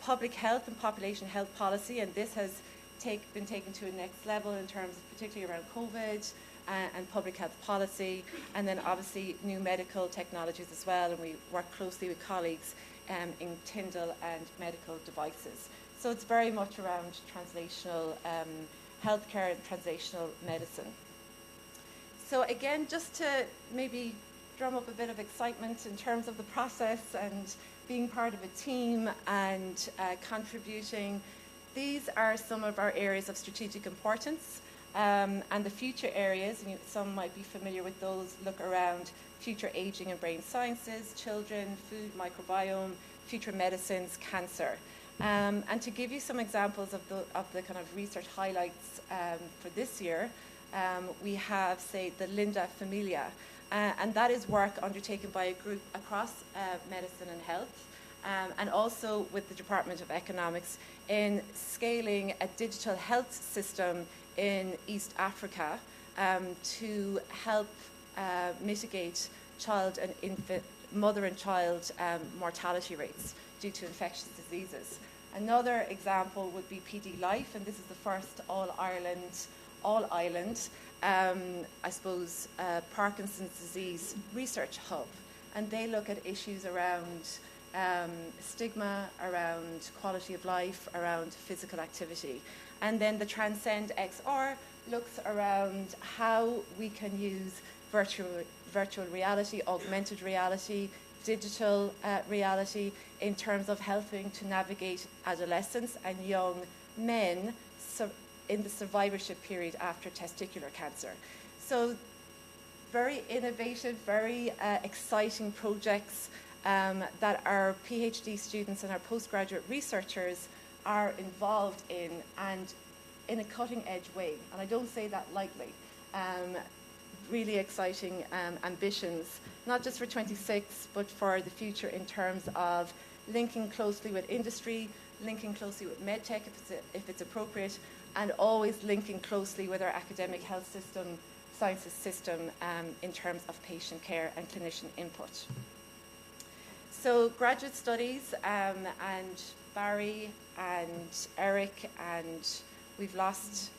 public health and population health policy, and this has been taken to a next level in terms of particularly around COVID and public health policy, and then obviously new medical technologies as well, and we work closely with colleagues in Tyndall and medical devices. So it's very much around translational healthcare and translational medicine. So again, just to maybe drum up a bit of excitement in terms of the process and being part of a team and contributing, these are some of our areas of strategic importance. And the future areas, and some might be familiar with those, look around future aging and brain sciences, children, food, microbiome, future medicines, cancer. And to give you some examples of the kind of research highlights for this year, we have, say, the Linda Familia, and that is work undertaken by a group across medicine and health, and also with the Department of Economics in scaling a digital health system in East Africa to help mitigate child and infant, mother and child mortality rates due to infectious diseases. Another example would be PD Life, and this is the first all-island, I suppose, Parkinson's disease research hub. And they look at issues around stigma, around quality of life, around physical activity. And then the Transcend XR looks around how we can use virtual reality, augmented reality, digital reality in terms of helping to navigate adolescents and young men in the survivorship period after testicular cancer. So very innovative, very exciting projects that our PhD students and our postgraduate researchers are involved in, and in a cutting edge way. And I don't say that lightly. Really exciting ambitions, not just for 26, but for the future in terms of linking closely with industry, linking closely with medtech if it's appropriate, and always linking closely with our academic health system, sciences system in terms of patient care and clinician input. So graduate studies, and Barry and Eric and we've lost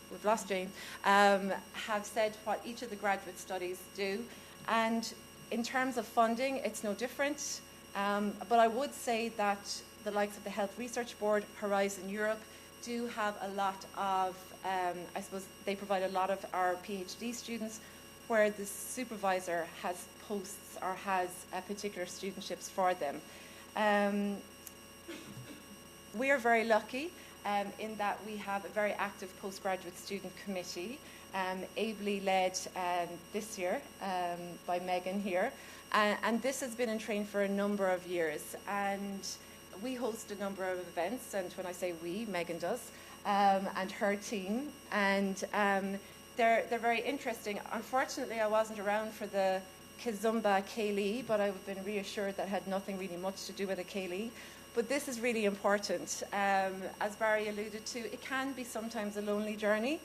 Jane, have said what each of the graduate studies do. And in terms of funding, it's no different. But I would say that the likes of the Health Research Board, Horizon Europe, do have a lot of, I suppose they provide a lot of our PhD students where the supervisor has posts or has particular studentships for them. We are very lucky in that we have a very active postgraduate student committee, ably led this year by Megan here. And this has been in train for a number of years. And we host a number of events, and when I say we, Megan does, and her team. And they're very interesting. Unfortunately, I wasn't around for the Kizumba Kaylee, but I've been reassured that had nothing really much to do with a Kaylee. But this is really important. As Barry alluded to, it can be sometimes a lonely journey,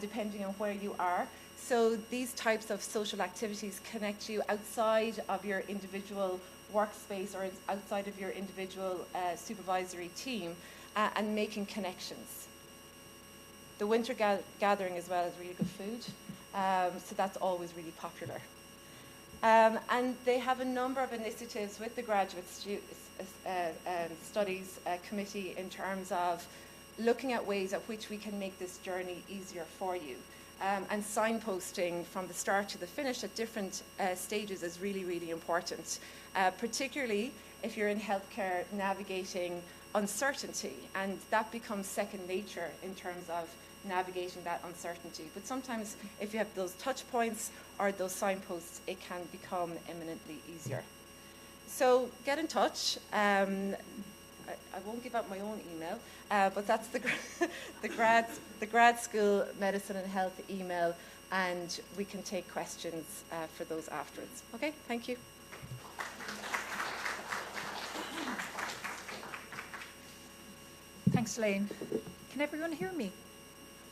depending on where you are. So these types of social activities connect you outside of your individual workspace or outside of your individual supervisory team and making connections. The winter gathering as well is really good food, so that's always really popular. And they have a number of initiatives with the Graduate Studies Committee in terms of looking at ways at which we can make this journey easier for you. And signposting from the start to the finish at different stages is really, really important, particularly if you're in healthcare navigating uncertainty, and that becomes second nature in terms of navigating that uncertainty. But sometimes if you have those touch points or those signposts, it can become eminently easier. So get in touch. I won't give out my own email, but that's the grad school medicine and health email, and we can take questions for those afterwards. Okay, thank you. Thanks, Elaine. Can everyone hear me?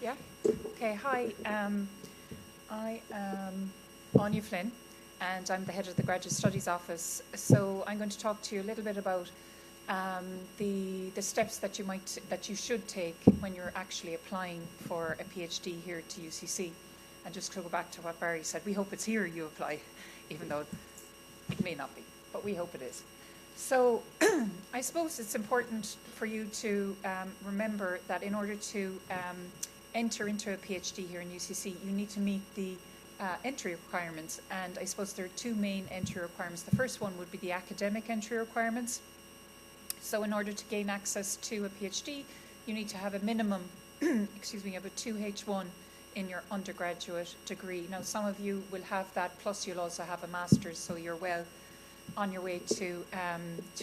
Yeah? Okay, hi. I am Anya Flynn, and I'm the head of the Graduate Studies Office. So I'm going to talk to you a little bit about the steps that you should take when you're actually applying for a PhD here at UCC. And just to go back to what Barry said, we hope it's here you apply, even though it may not be, but we hope it is. So I suppose it's important for you to remember that in order to enter into a PhD here in UCC, you need to meet the entry requirements. And I suppose there are two main entry requirements. The first one would be the academic entry requirements. So in order to gain access to a PhD, you need to have a minimum, excuse me, of a 2H1 in your undergraduate degree. Now, some of you will have that, plus you'll also have a master's, so you're well on your way to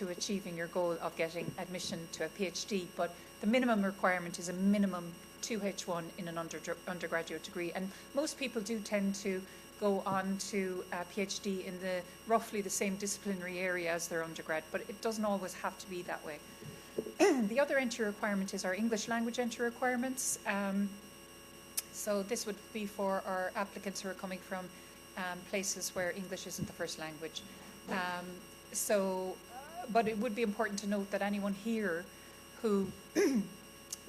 achieving your goal of getting admission to a PhD. But the minimum requirement is a minimum 2H1 in an undergraduate degree. And most people do tend to go on to a PhD in roughly the same disciplinary area as their undergrad, but it doesn't always have to be that way. The other entry requirement is our English language entry requirements. So this would be for our applicants who are coming from places where English isn't the first language. But it would be important to note that anyone here who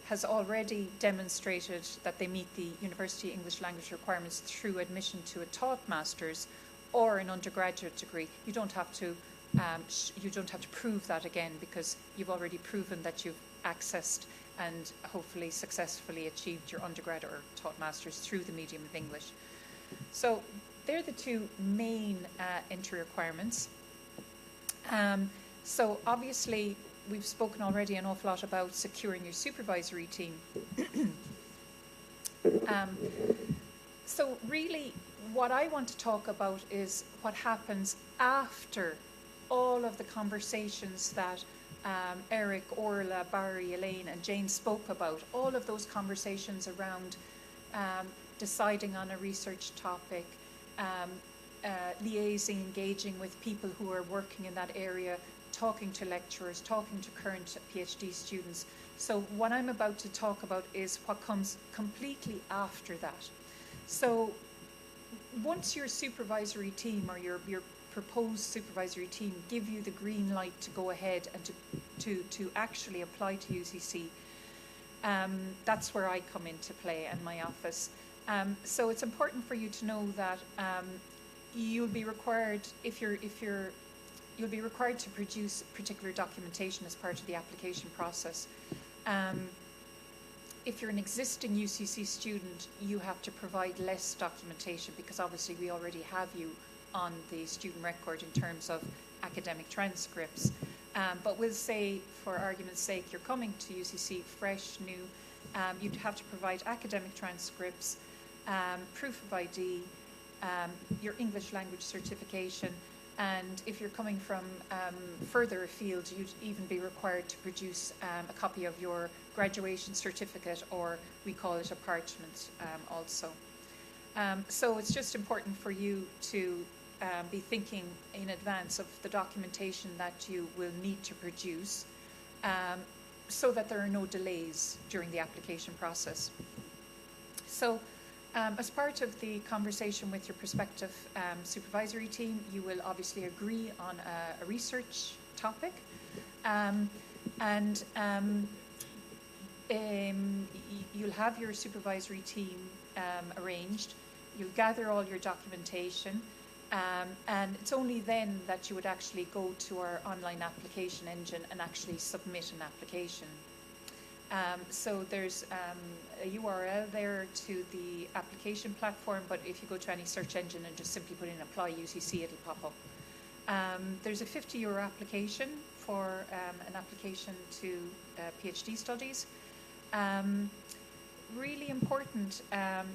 has already demonstrated that they meet the university English language requirements through admission to a taught master's or an undergraduate degree, you don't have to you don't have to prove that again, because you've already proven that you've accessed and hopefully successfully achieved your undergrad or taught masters through the medium of English. So they're the two main entry requirements. So obviously we've spoken already an awful lot about securing your supervisory team. So really what I want to talk about is what happens after all of the conversations that Eric, Orla, Barry, Elaine and Jane spoke about, all of those conversations around deciding on a research topic, liaising, engaging with people who are working in that area, talking to lecturers, talking to current PhD students. So what I'm about to talk about is what comes completely after that. So once your supervisory team or your proposed supervisory team give you the green light to go ahead and to actually apply to UCC, that's where I come into play in my office. So it's important for you to know that you'll be required, you'll be required to produce particular documentation as part of the application process. If you're an existing UCC student, you have to provide less documentation, because obviously we already have you on the student record in terms of academic transcripts. But we'll say, for argument's sake, you're coming to UCC fresh, new, you'd have to provide academic transcripts, proof of ID, your English language certification, and if you're coming from further afield, you'd even be required to produce a copy of your graduation certificate, or we call it a parchment also. So it's just important for you to be thinking in advance of the documentation that you will need to produce, so that there are no delays during the application process. So as part of the conversation with your prospective supervisory team, you will obviously agree on a research topic, and you'll have your supervisory team arranged. You'll gather all your documentation, and it's only then that you would actually go to our online application engine and actually submit an application. So there's a URL there to the application platform, but if you go to any search engine and just simply put in apply UCC, it'll pop up. There's a €50 application for an application to PhD studies. Really important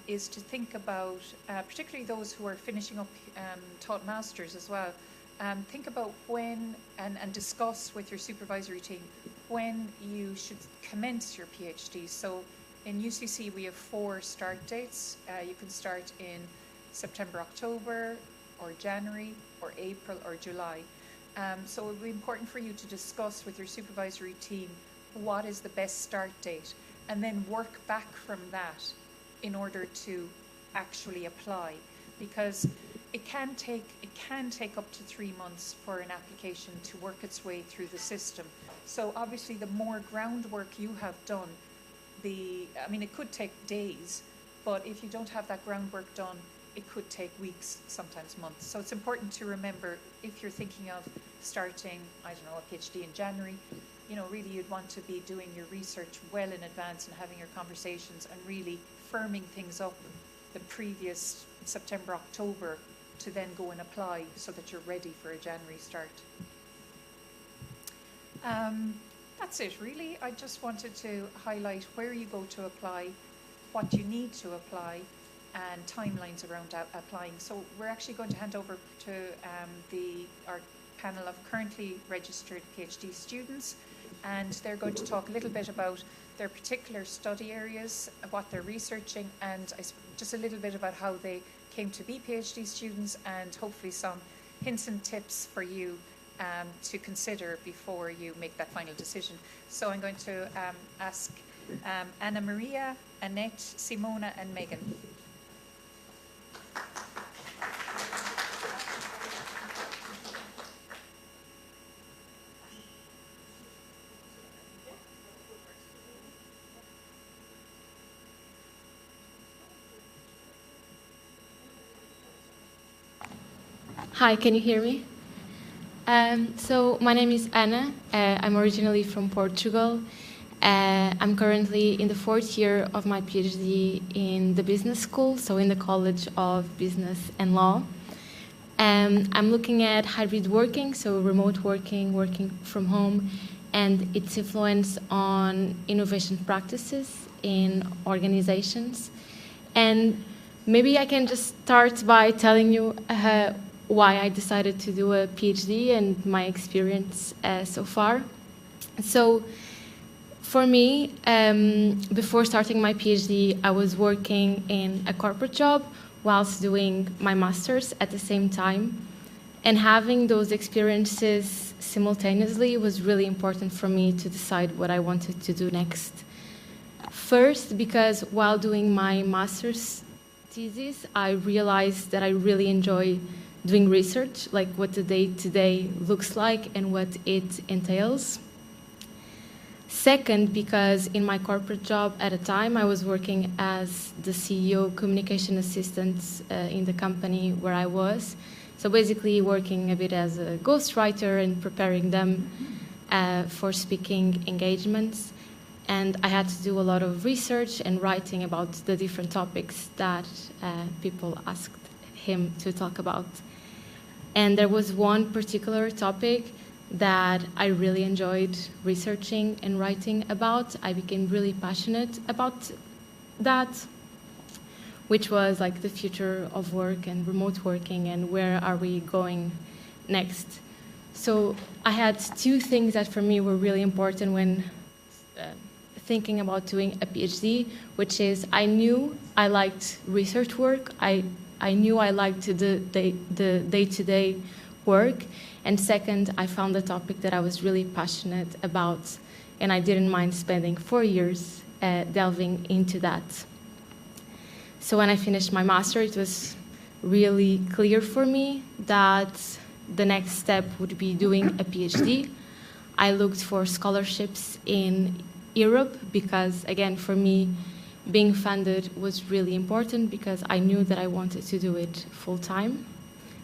is to think about, particularly those who are finishing up taught masters as well, think about when and discuss with your supervisory team when you should commence your PhD. So in UCC we have 4 start dates. You can start in September, October, or January, or April, or July. So it would be important for you to discuss with your supervisory team what is the best start date, and then work back from that in order to actually apply, because it can take up to 3 months for an application to work its way through the system. So obviously the more groundwork you have done, it could take days, but if you don't have that groundwork done, it could take weeks, sometimes months. So it's important to remember, if you're thinking of starting, I don't know, a PhD in January, really you'd want to be doing your research well in advance and having your conversations and really firming things up the previous September, October, to then go and apply so that you're ready for a January start. That's it really. I just wanted to highlight where you go to apply, what you need to apply, and timelines around applying. So we're actually going to hand over to our panel of currently registered PhD students, and they're going to talk a little bit about their particular study areas, what they're researching, and just a little bit about how they came to be PhD students, and hopefully some hints and tips for you to consider before you make that final decision. So I'm going to ask Anna Maria, Annette, Simona and Megan. Hi, can you hear me? So my name is Anna. I'm originally from Portugal. I'm currently in the 4th year of my PhD in the business school, so in the College of Business and Law. I'm looking at hybrid working, so remote working, working from home, and its influence on innovation practices in organizations. And maybe I can just start by telling you why I decided to do a PhD and my experience so far. So for me, before starting my PhD, I was working in a corporate job whilst doing my master's at the same time. And having those experiences simultaneously was really important for me to decide what I wanted to do next. First, because while doing my master's thesis, I realized that I really enjoy doing research, like what the day-to-day looks like and what it entails. Second, because in my corporate job at a time, I was working as the CEO communication assistant in the company where I was. So basically working a bit as a ghostwriter and preparing them for speaking engagements. And I had to do a lot of research and writing about the different topics that people asked him to talk about. And there was one particular topic that I really enjoyed researching and writing about. I became really passionate about that, which was like the future of work and remote working and where are we going next. So I had two things that for me were really important when thinking about doing a PhD, which is I knew I liked research work. I knew I liked the day-to-day work. And second, I found a topic that I was really passionate about, and I didn't mind spending 4 years delving into that. So when I finished my master, it was really clear for me that the next step would be doing a PhD. I looked for scholarships in Europe because, again, for me, being funded was really important because I knew that I wanted to do it full-time.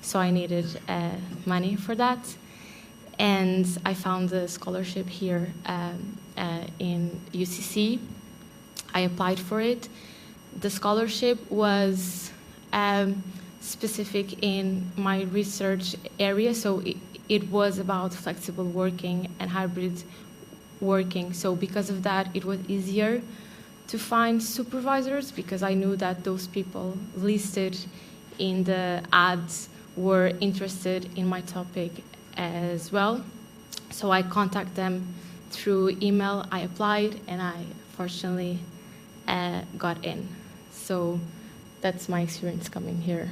So I needed money for that. And I found a scholarship here in UCC. I applied for it. The scholarship was specific in my research area, so it was about flexible working and hybrid working. So because of that, it was easier to find supervisors because I knew that those people listed in the ads were interested in my topic as well. So I contacted them through email. I applied and I fortunately got in. So that's my experience coming here.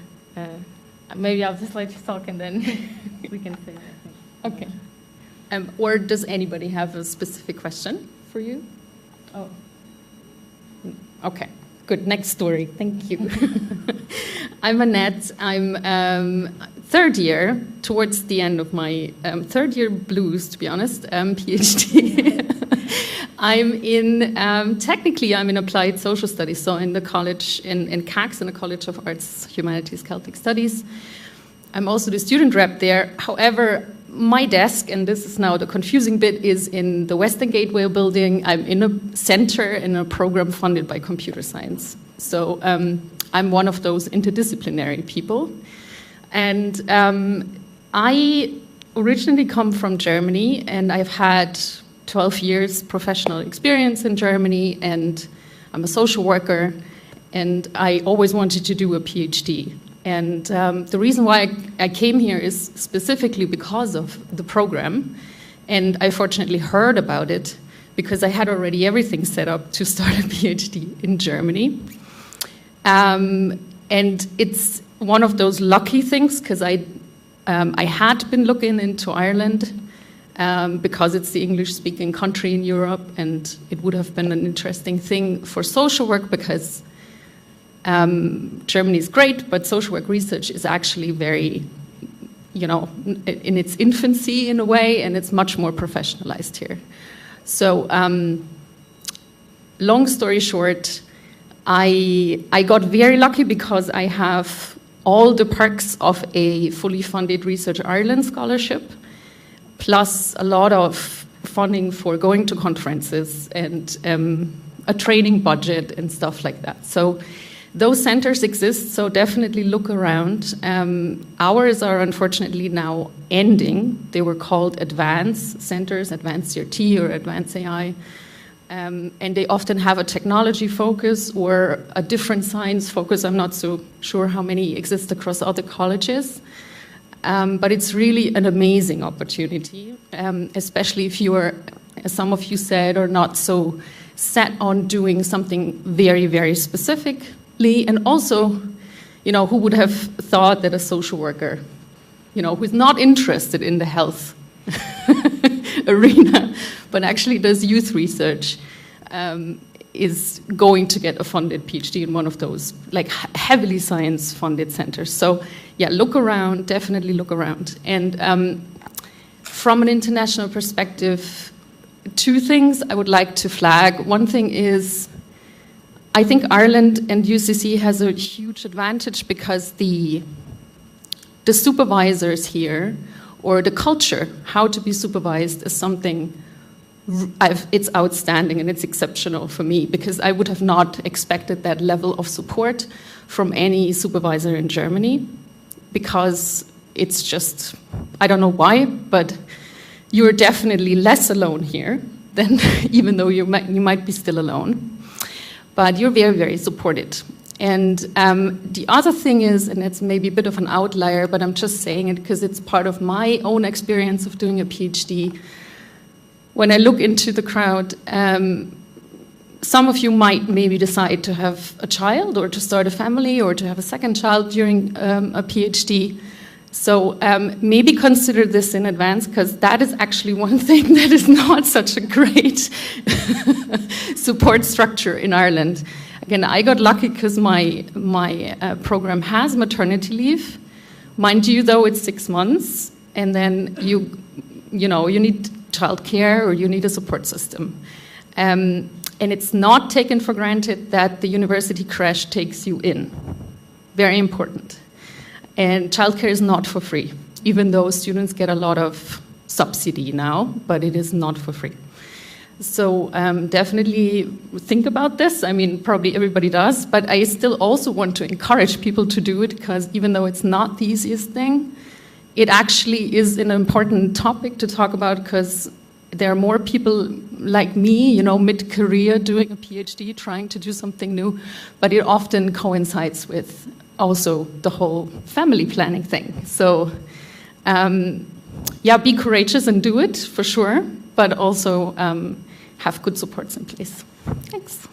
Maybe I'll just let you talk and then we can say that. Okay. Or does anybody have a specific question for you? Oh. Okay, good. Next story. Thank you. I'm Annette. I'm third year, towards the end of my third year blues, to be honest, PhD. Technically, I'm in applied social studies, so in the college, in CACS, in the College of Arts, Humanities, Celtic Studies. I'm also the student rep there. However, my desk, and this is now the confusing bit, is in the Western Gateway building. I'm in a center in a program funded by computer science. So I'm one of those interdisciplinary people. And I originally come from Germany, and I've had 12 years professional experience in Germany, and I'm a social worker, and I always wanted to do a PhD. And the reason why I came here is specifically because of the program. And I fortunately heard about it because I had already everything set up to start a PhD in Germany. And it's one of those lucky things because I had been looking into Ireland because it's the English-speaking country in Europe, and it would have been an interesting thing for social work because Germany is great, but social work research is actually very, in its infancy in a way, and it's much more professionalized here. So, long story short, I got very lucky because I have all the perks of a fully funded Research Ireland scholarship, plus a lot of funding for going to conferences and a training budget and stuff like that. So those centers exist, so definitely look around. Ours are unfortunately now ending. They were called advanced centers, advanced CRT or advanced AI. And they often have a technology focus or a different science focus. I'm not so sure how many exist across other colleges. But it's really an amazing opportunity, especially if you are, as some of you said, are not so set on doing something very, very specifically. And also, who would have thought that a social worker, who's not interested in the health arena, but actually does youth research, is going to get a funded PhD in one of those heavily science-funded centers. So yeah, look around, definitely look around. And from an international perspective, two things I would like to flag. One thing is, I think Ireland and UCC has a huge advantage because the supervisors here, or the culture, how to be supervised, is something it's outstanding and it's exceptional for me, because I would have not expected that level of support from any supervisor in Germany, because it's just, I don't know why, but you're definitely less alone here than even though you might be still alone. But you're very, very supported. And the other thing is, and it's maybe a bit of an outlier, but I'm just saying it because it's part of my own experience of doing a PhD. When I look into the crowd, some of you might maybe decide to have a child or to start a family or to have a second child during a PhD. So maybe consider this in advance, because that is actually one thing that is not such a great support structure in Ireland. Again, I got lucky because my program has maternity leave. Mind you, though, it's 6 months, and then you need childcare or you need a support system. And it's not taken for granted that the university creche takes you in. Very important. And childcare is not for free, even though students get a lot of subsidy now, but it is not for free. So definitely think about this. I mean, probably everybody does, but I still also want to encourage people to do it, because even though it's not the easiest thing, it actually is an important topic to talk about, because there are more people like me, mid-career doing a PhD, trying to do something new, but it often coincides with also the whole family planning thing. So yeah, be courageous and do it for sure, but also have good supports in place. Thanks.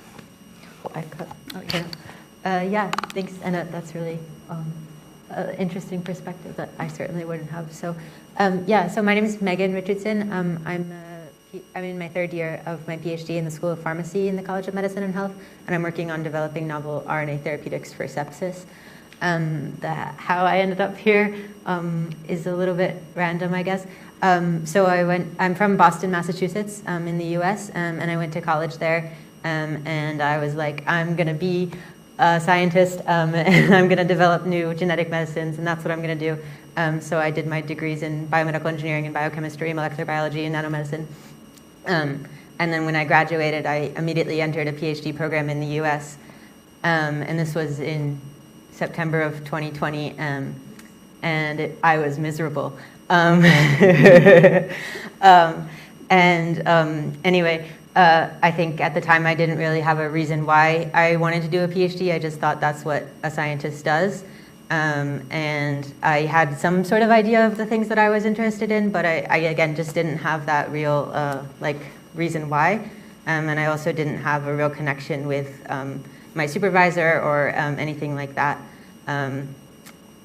Yeah, thanks, Anna. That's really interesting perspective that I certainly wouldn't have. So, so my name is Megan Richardson. I'm in my third year of my PhD in the School of Pharmacy in the College of Medicine and Health, and I'm working on developing novel RNA therapeutics for sepsis. How I ended up here is a little bit random, I guess. So I'm from Boston, Massachusetts, in the US, and I went to college there, and I was like, I'm going to be a scientist, and I'm going to develop new genetic medicines, and that's what I'm going to do. So I did my degrees in biomedical engineering and biochemistry, molecular biology, and nanomedicine. And then when I graduated, I immediately entered a PhD program in the US, and this was in September of 2020, and I was miserable. Anyway, I think at the time I didn't really have a reason why I wanted to do a PhD. I just thought that's what a scientist does. And I had some sort of idea of the things that I was interested in, but I again, just didn't have that real, reason why. And I also didn't have a real connection with my supervisor or anything like that.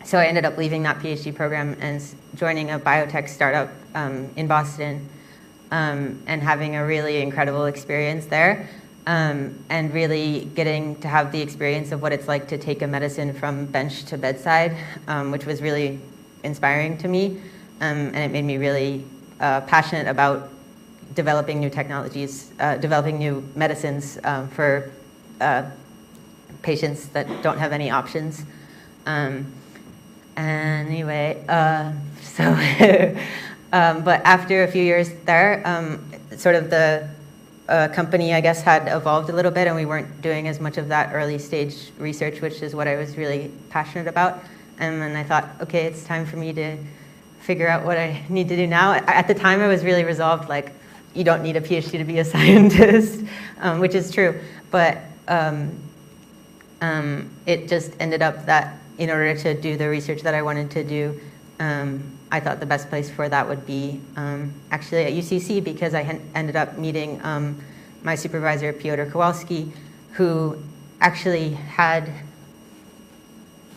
So I ended up leaving that PhD program and joining a biotech startup in Boston, and having a really incredible experience there, and really getting to have the experience of what it's like to take a medicine from bench to bedside, which was really inspiring to me, and it made me really passionate about developing new technologies, developing new medicines for patients that don't have any options. Anyway, so But after a few years there, sort of the company, I guess, had evolved a little bit, and we weren't doing as much of that early stage research, which is what I was really passionate about. And then I thought, okay, it's time for me to figure out what I need to do now. At the time, I was really resolved, like, you don't need a PhD to be a scientist, which is true. But it just ended up that in order to do the research that I wanted to do, I thought the best place for that would be actually at UCC, because I ended up meeting my supervisor, Piotr Kowalski, who actually had,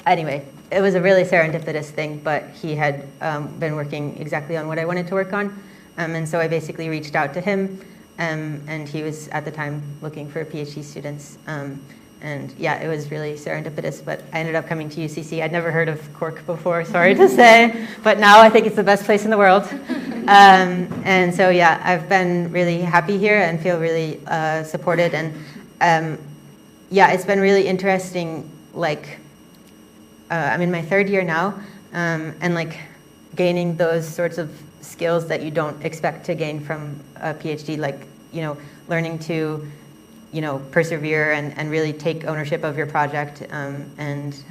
anyway, it was a really serendipitous thing, but he had been working exactly on what I wanted to work on. And so I basically reached out to him, and he was at the time looking for PhD students. And yeah, it was really serendipitous, but I ended up coming to UCC. I'd never heard of Cork before, sorry to say, but now I think it's the best place in the world. And so yeah, I've been really happy here and feel really supported. And yeah, it's been really interesting, like, I'm in my third year now, and like gaining those sorts of skills that you don't expect to gain from a PhD, like, you know, learning to, you know, persevere and really take ownership of your project, and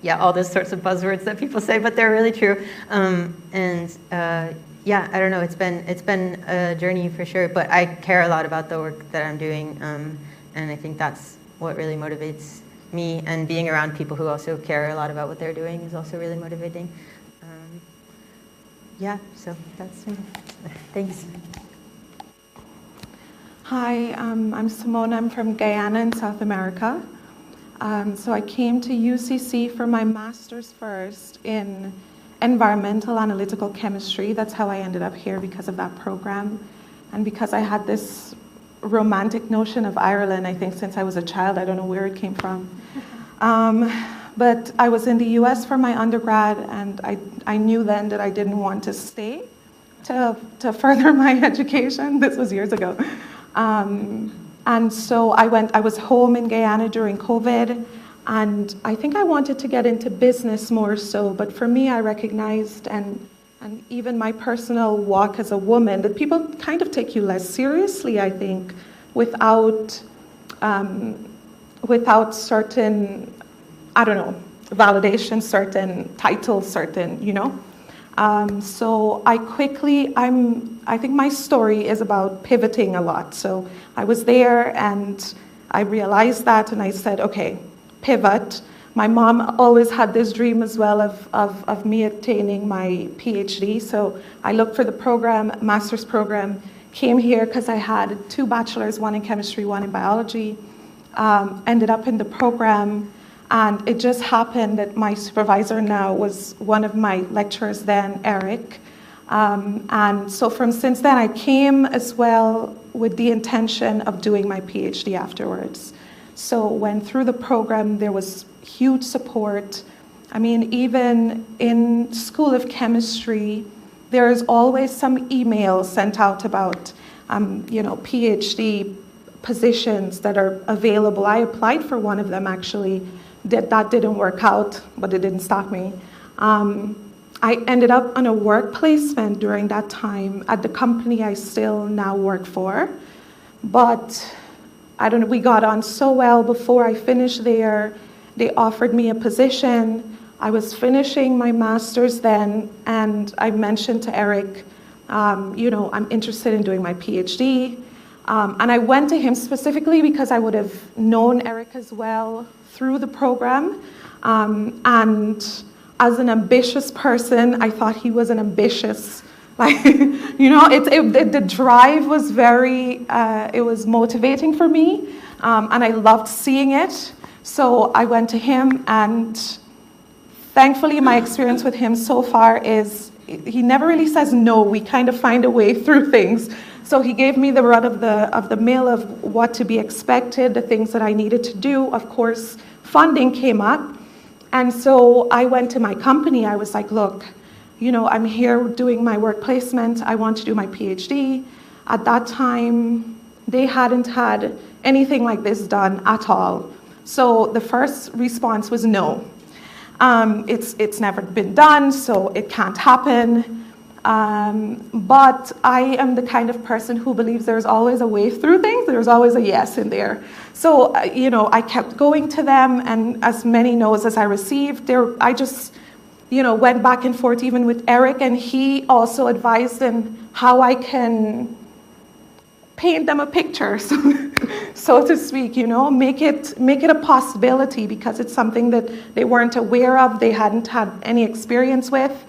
yeah, all those sorts of buzzwords that people say, but they're really true. Yeah, I don't know, it's been a journey for sure, but I care a lot about the work that I'm doing, and I think that's what really motivates me, and being around people who also care a lot about what they're doing is also really motivating. Yeah, so that's me. Thanks. Hi, I'm Simona. I'm from Guyana in South America. So I came to UCC for my master's first in environmental analytical chemistry. That's how I ended up here, because of that program. And because I had this romantic notion of Ireland, I think, since I was a child. I don't know where it came from. But I was in the US for my undergrad, and I knew then that I didn't want to stay to further my education. This was years ago. And so I was home in Guyana during COVID, and I think I wanted to get into business more so, but for me, I recognized, and even my personal walk as a woman, that people kind of take you less seriously, I think, without certain, I don't know, validation, certain titles, certain, you know. So I think my story is about pivoting a lot. So I was there and I realized that, and I said, okay, pivot. My mom always had this dream as well of me attaining my PhD. So I looked for the program, master's program, came here because I had 2 bachelors, one in chemistry, one in biology, ended up in the program. And it just happened that my supervisor now was one of my lecturers then, Eric. And so since then, I came as well with the intention of doing my PhD afterwards. So when through the program, there was huge support. I mean, even in School of Chemistry, there is always some emails sent out about, you know, PhD positions that are available. I applied for one of them, actually. That didn't work out, but it didn't stop me. I ended up on a work placement during that time at the company I still now work for. But I don't know, we got on so well before I finished there. They offered me a position. I was finishing my master's then, and I mentioned to Eric, you know, I'm interested in doing my PhD. And I went to him specifically because I would have known Eric as well through the program. And as an ambitious person, I thought he was an ambitious, like, you know, the drive was very, it was motivating for me. And I loved seeing it. So I went to him, and thankfully my experience with him so far is he never really says no. We kind of find a way through things. So he gave me the run of the mill of what to be expected, the things that I needed to do. Of course, funding came up. And so I went to my company. I was like, look, you know, I'm here doing my work placement. I want to do my PhD. At that time, they hadn't had anything like this done at all. So the first response was no. It's never been done, so it can't happen. But I am the kind of person who believes there's always a way through things. There's always a yes in there. So, I kept going to them, and as many no's as I received, I just, went back and forth even with Eric, and he also advised in how I can paint them a picture, so to speak, make it a possibility, because it's something that they weren't aware of, they hadn't had any experience with,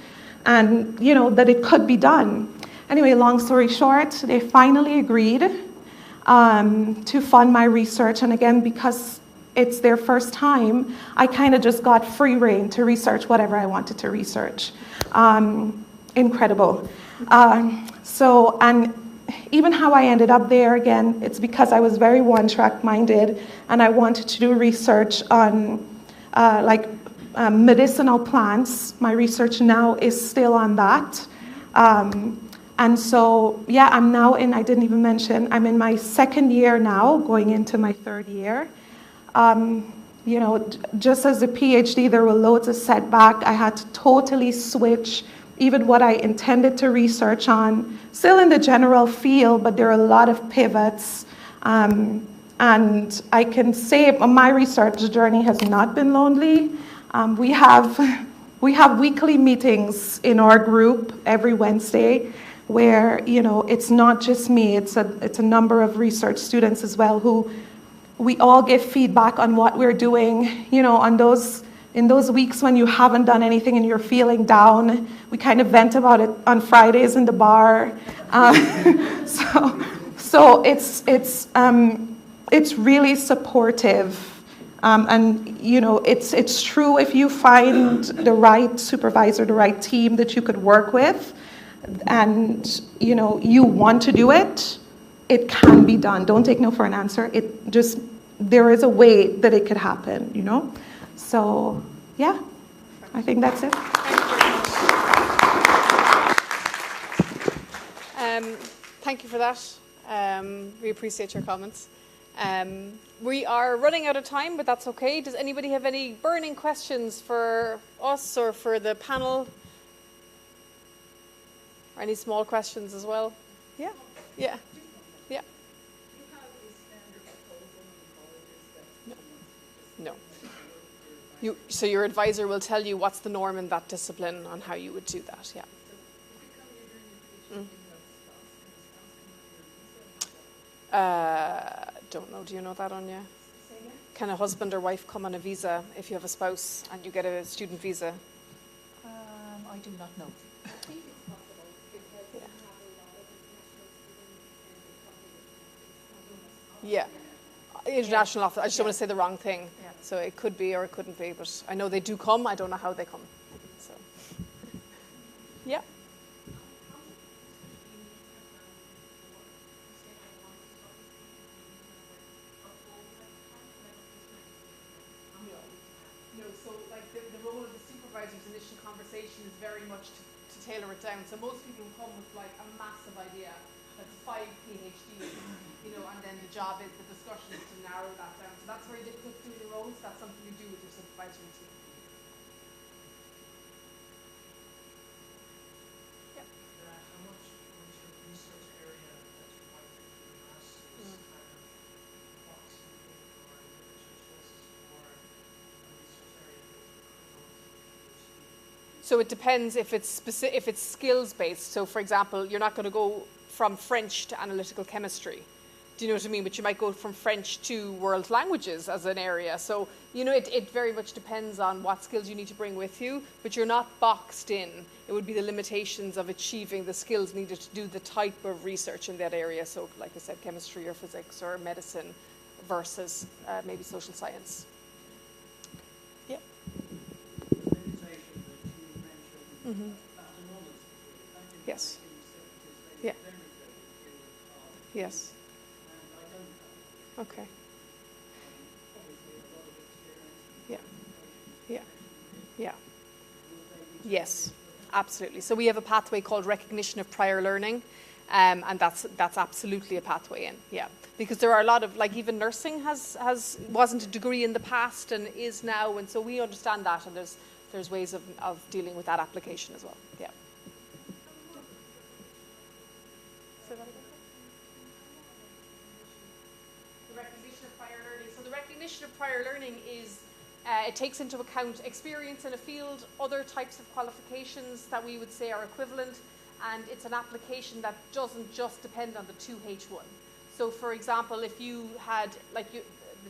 and that it could be done. Anyway, long story short, they finally agreed to fund my research, and again, because it's their first time, I kind of just got free rein to research whatever I wanted to research. Incredible. And even how I ended up there, again, it's because I was very one-track minded, and I wanted to do research on medicinal plants. My research now is still on that. And so, yeah, I'm now I didn't even mention, I'm in my second year now, going into my third year. Just as a PhD, there were loads of setback. I had to totally switch even what I intended to research on, still in the general field, but there are a lot of pivots. And I can say my research journey has not been lonely. We have weekly meetings in our group every Wednesday where, it's not just me, it's a number of research students as well who we all give feedback on what we're doing, in those weeks when you haven't done anything and you're feeling down. We kind of vent about it on Fridays in the bar. So it's really supportive. And it's true, if you find the right supervisor, the right team that you could work with, and you want to do it, it can be done. Don't take no for an answer. There is a way that it could happen, So, yeah, I think that's it. Thank you for that. We appreciate your comments. We are running out of time, but that's okay. Does anybody have any burning questions for us or for the panel? Or any small questions as well? Yeah, yeah, yeah. No. So your advisor will tell you what's the norm in that discipline on how you would do that, yeah. Don't know. Do you know that, Anya? Can a husband or wife come on a visa if you have a spouse and you get a student visa? I do not know. Yeah. International office. I just don't want to say the wrong thing. Yeah. So it could be or it couldn't be, but I know they do come. I don't know how they come. So, yeah. No, so like the role of the supervisor's initial conversation is very much to tailor it down. So most people come with like a massive idea that's 5 PhDs, and then the job is the discussion is to narrow that down. So that's very difficult to do in your roles. That's something you do with your supervisory team. Yeah. How much of the research area that you might do for your masters what you think are the literature choices for a research area that you could go to PhD? So it depends if it's if it's skills based. So for example, you're not going to go from French to analytical chemistry. Do you know what I mean? But you might go from French to world languages as an area. So, it very much depends on what skills you need to bring with you, but you're not boxed in. It would be the limitations of achieving the skills needed to do the type of research in that area. So, like I said, chemistry or physics or medicine versus maybe social science. Yeah. Mm-hmm. Yes. Yeah. Yes. Okay. Yeah. Yeah. Yeah. Yes, absolutely. So we have a pathway called recognition of prior learning, and that's absolutely a pathway in. Yeah, because there are a lot of, like, even nursing wasn't a degree in the past and is now, and so we understand that, and there's ways of dealing with that application as well. Yeah. definition of prior learning is it takes into account experience in a field, other types of qualifications that we would say are equivalent, and it's an application that doesn't just depend on the 2H1. So for example, if you had, like the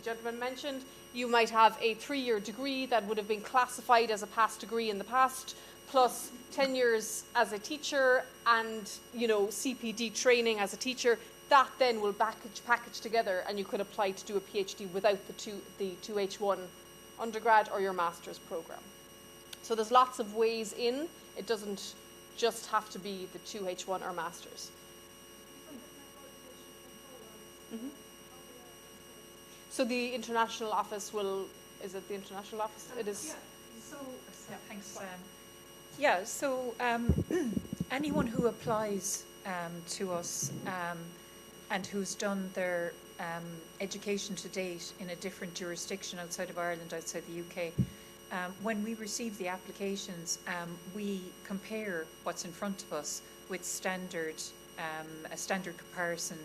gentleman mentioned, you might have a 3-year degree that would have been classified as a past degree in the past, plus 10 years as a teacher and, you know, CPD training as a teacher. That then will package together, and you could apply to do a PhD without the 2H1 undergrad or your master's program. So there's lots of ways in. It doesn't just have to be the 2H1 or master's. Mm-hmm. So the international office will, is it the international office? It is. Yeah. So thanks. So anyone who applies to us and who's done their education to date in a different jurisdiction outside of Ireland, outside the UK, when we receive the applications, we compare what's in front of us with a standard comparison.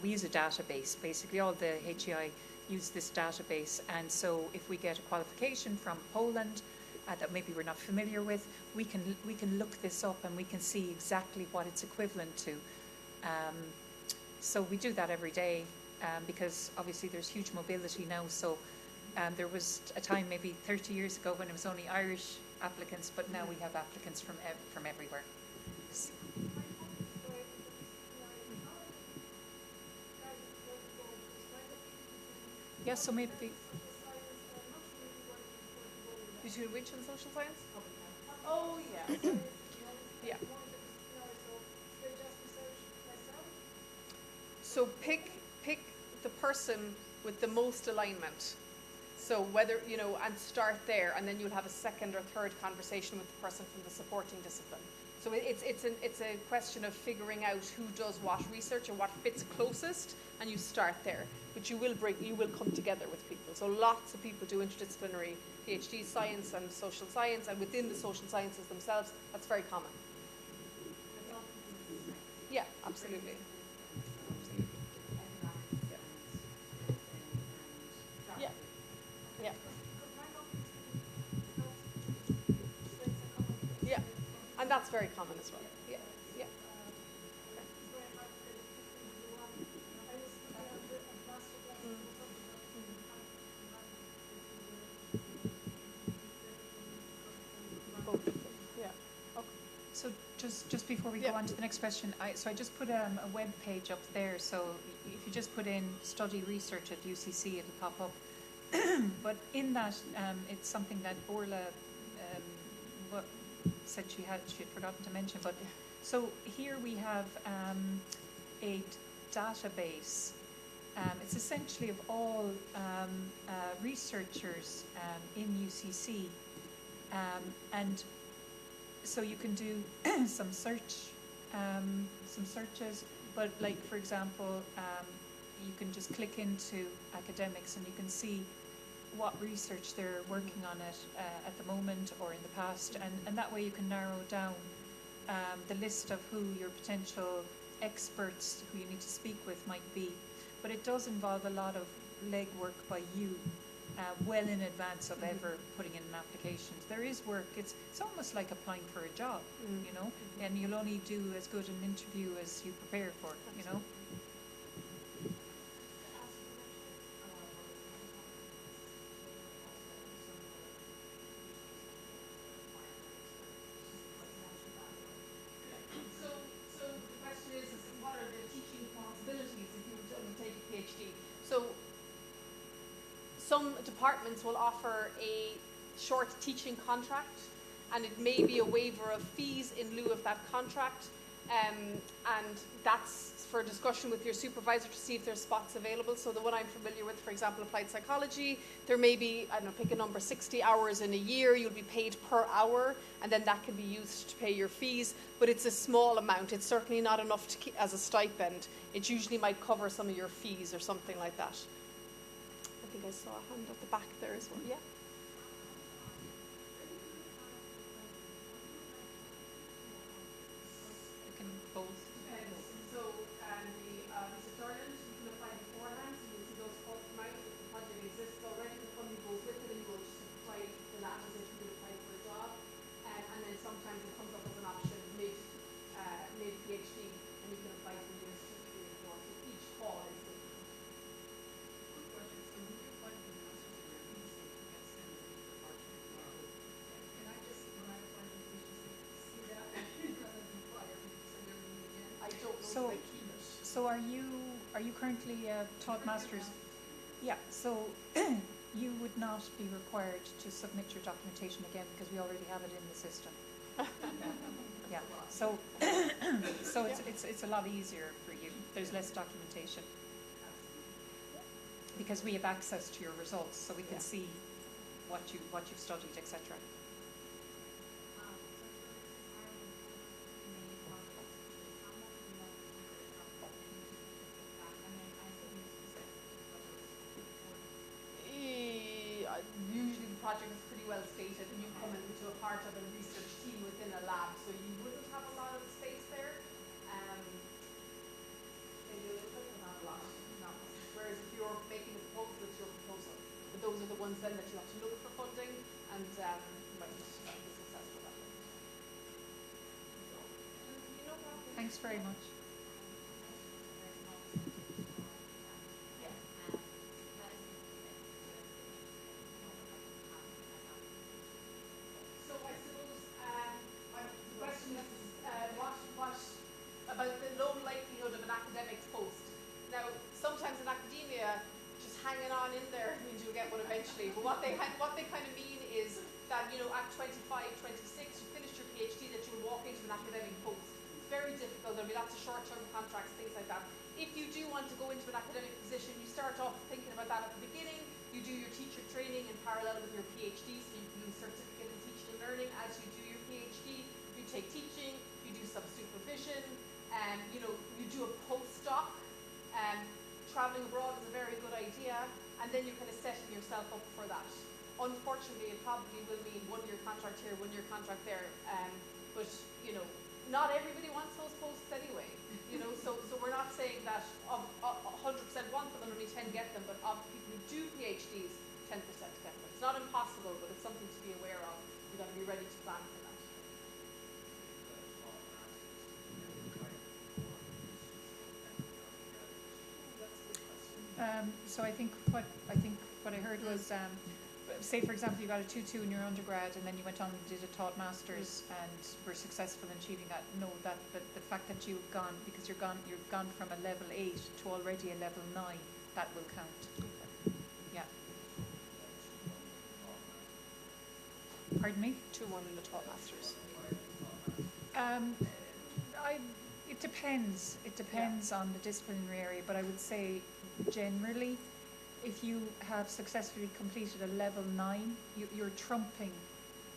We use a database. Basically, all the HEI use this database, and so if we get a qualification from Poland that maybe we're not familiar with, we can look this up and we can see exactly what it's equivalent to. So we do that every day because obviously there's huge mobility now. So there was a time maybe 30 years ago when it was only Irish applicants, but now we have applicants from everywhere. Yeah, so maybe Between which and social science? Oh, yeah. Yeah. So pick the person with the most alignment. So whether, you know, and start there, and then you'll have a second or third conversation with the person from the supporting discipline. So it's a question of figuring out who does what research or what fits closest, and you start there. But you will come together with people. So lots of people do interdisciplinary PhD science and social science, and within the social sciences themselves, that's very common. Yeah, absolutely. Yeah. Yeah. Yeah. And that's very common as well. Yeah. Yeah. So just before we go on to the next question, I just put a web page up there. So if you just put in study research at UCC, it'll pop up. But in that, it's something that Orla said she had forgotten to mention. But so here we have a database. It's essentially of all researchers in UCC, and so you can do some searches, but like for example, you can just click into academics and you can see what research they're working on it at the moment or in the past, and that way you can narrow down the list of who your potential experts who you need to speak with might be. But it does involve a lot of legwork by you, well in advance of ever putting in an application. There is work. It's almost like applying for a job, you know, and you'll only do as good an interview as you prepare for, you know. So the question is what are the teaching responsibilities if you were to undertake a PhD? So some departments will offer a short teaching contract, and it may be a waiver of fees in lieu of that contract, and that's for discussion with your supervisor to see if there's spots available. So the one I'm familiar with, for example, applied psychology, there may be, I don't know, pick a number, 60 hours in a year, you'll be paid per hour, and then that can be used to pay your fees, but it's a small amount. It's certainly not enough to keep as a stipend. It usually might cover some of your fees or something like that. I think I saw a hand at the back there as well. Yeah. You can both. So the research Ireland, you can apply beforehand, so you'll see those come out if the project exists already. So, so are you currently taught masters? Yeah. So you would not be required to submit your documentation again because we already have it in the system. Yeah. So so it's a lot easier for you. There's less documentation because we have access to your results, so we can see what you've studied, etc. Usually the project is pretty well stated and you come into a part of a research team within a lab, so you wouldn't have a lot of space there. Maybe a little bit, but not a lot. Not much. Whereas if you're making a proposal, it's your proposal. But those are the ones then that you have to look for funding and you might be successful that way. Thanks very much. So I suppose the question is what about the low likelihood of an academic post? Now, sometimes in academia, just hanging on in there means you'll get one eventually. But what they kind of mean is that, you know, at 25, 26, you finished your PhD, that you will walk into an academic post. It's very difficult. There'll be lots of short-term contracts, things like that. If you do want to go into an academic position, you start off thinking about that at the beginning. You do your teacher training in parallel with your PhD, so you can do certificate in teaching and learning as you do your PhD. You take teaching, you do some supervision, and you know, you do a postdoc. Traveling abroad is a very good idea, and then you're kind of setting yourself up for that. Unfortunately, it probably will mean 1 year contract here, 1 year contract there, but you know, not everybody wants those posts anyway. You know, so we're not saying that of 100% want them and only 10 get them, but of people who do PhDs, 10% get them. It's not impossible, but it's something to be aware of. You've got to be ready to plan for that. So I think what I heard was, say for example, you got a 2-2 in your undergrad, and then you went on and did a taught masters and were successful in achieving that. No, that the fact that you've gone you've gone from a level 8 to already a level 9, that will count. Yeah. Pardon me? 2-1 in the taught masters. It depends. It depends on the disciplinary area, but I would say generally, if you have successfully completed a level 9, you're trumping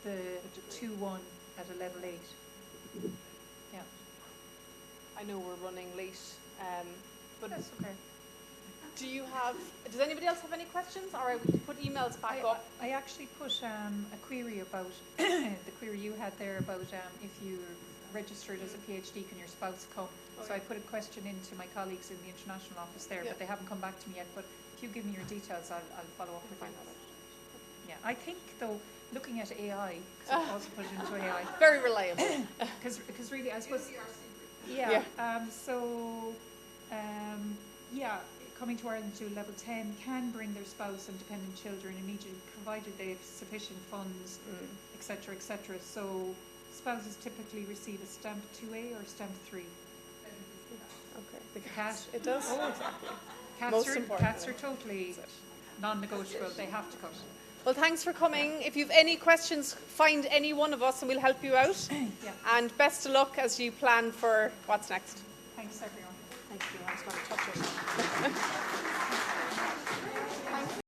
the 2-1 at a level 8. Yeah. I know we're running late, but That's okay. does anybody else have any questions? All right, we can put emails back up. I actually put a query about the query you had there about if you registered as a PhD, can your spouse come? So I put a question into my colleagues in the international office there, but they haven't come back to me yet. But if you give me your details, I'll follow up with you. Yeah, I think though, looking at AI, because I've also put it into AI. Very reliable. Because really, I suppose. Coming to Ireland to level 10 can bring their spouse and dependent children immediately, provided they have sufficient funds, etc., etc. So spouses typically receive a stamp 2A or stamp 3. Okay. The cat. It does. Oh, exactly. Cats are totally non-negotiable. They have to cut. Well, thanks for coming. If you have any questions, find any one of us and we'll help you out. And best of luck as you plan for what's next. Thanks, everyone. Thank you. I was going to touch it.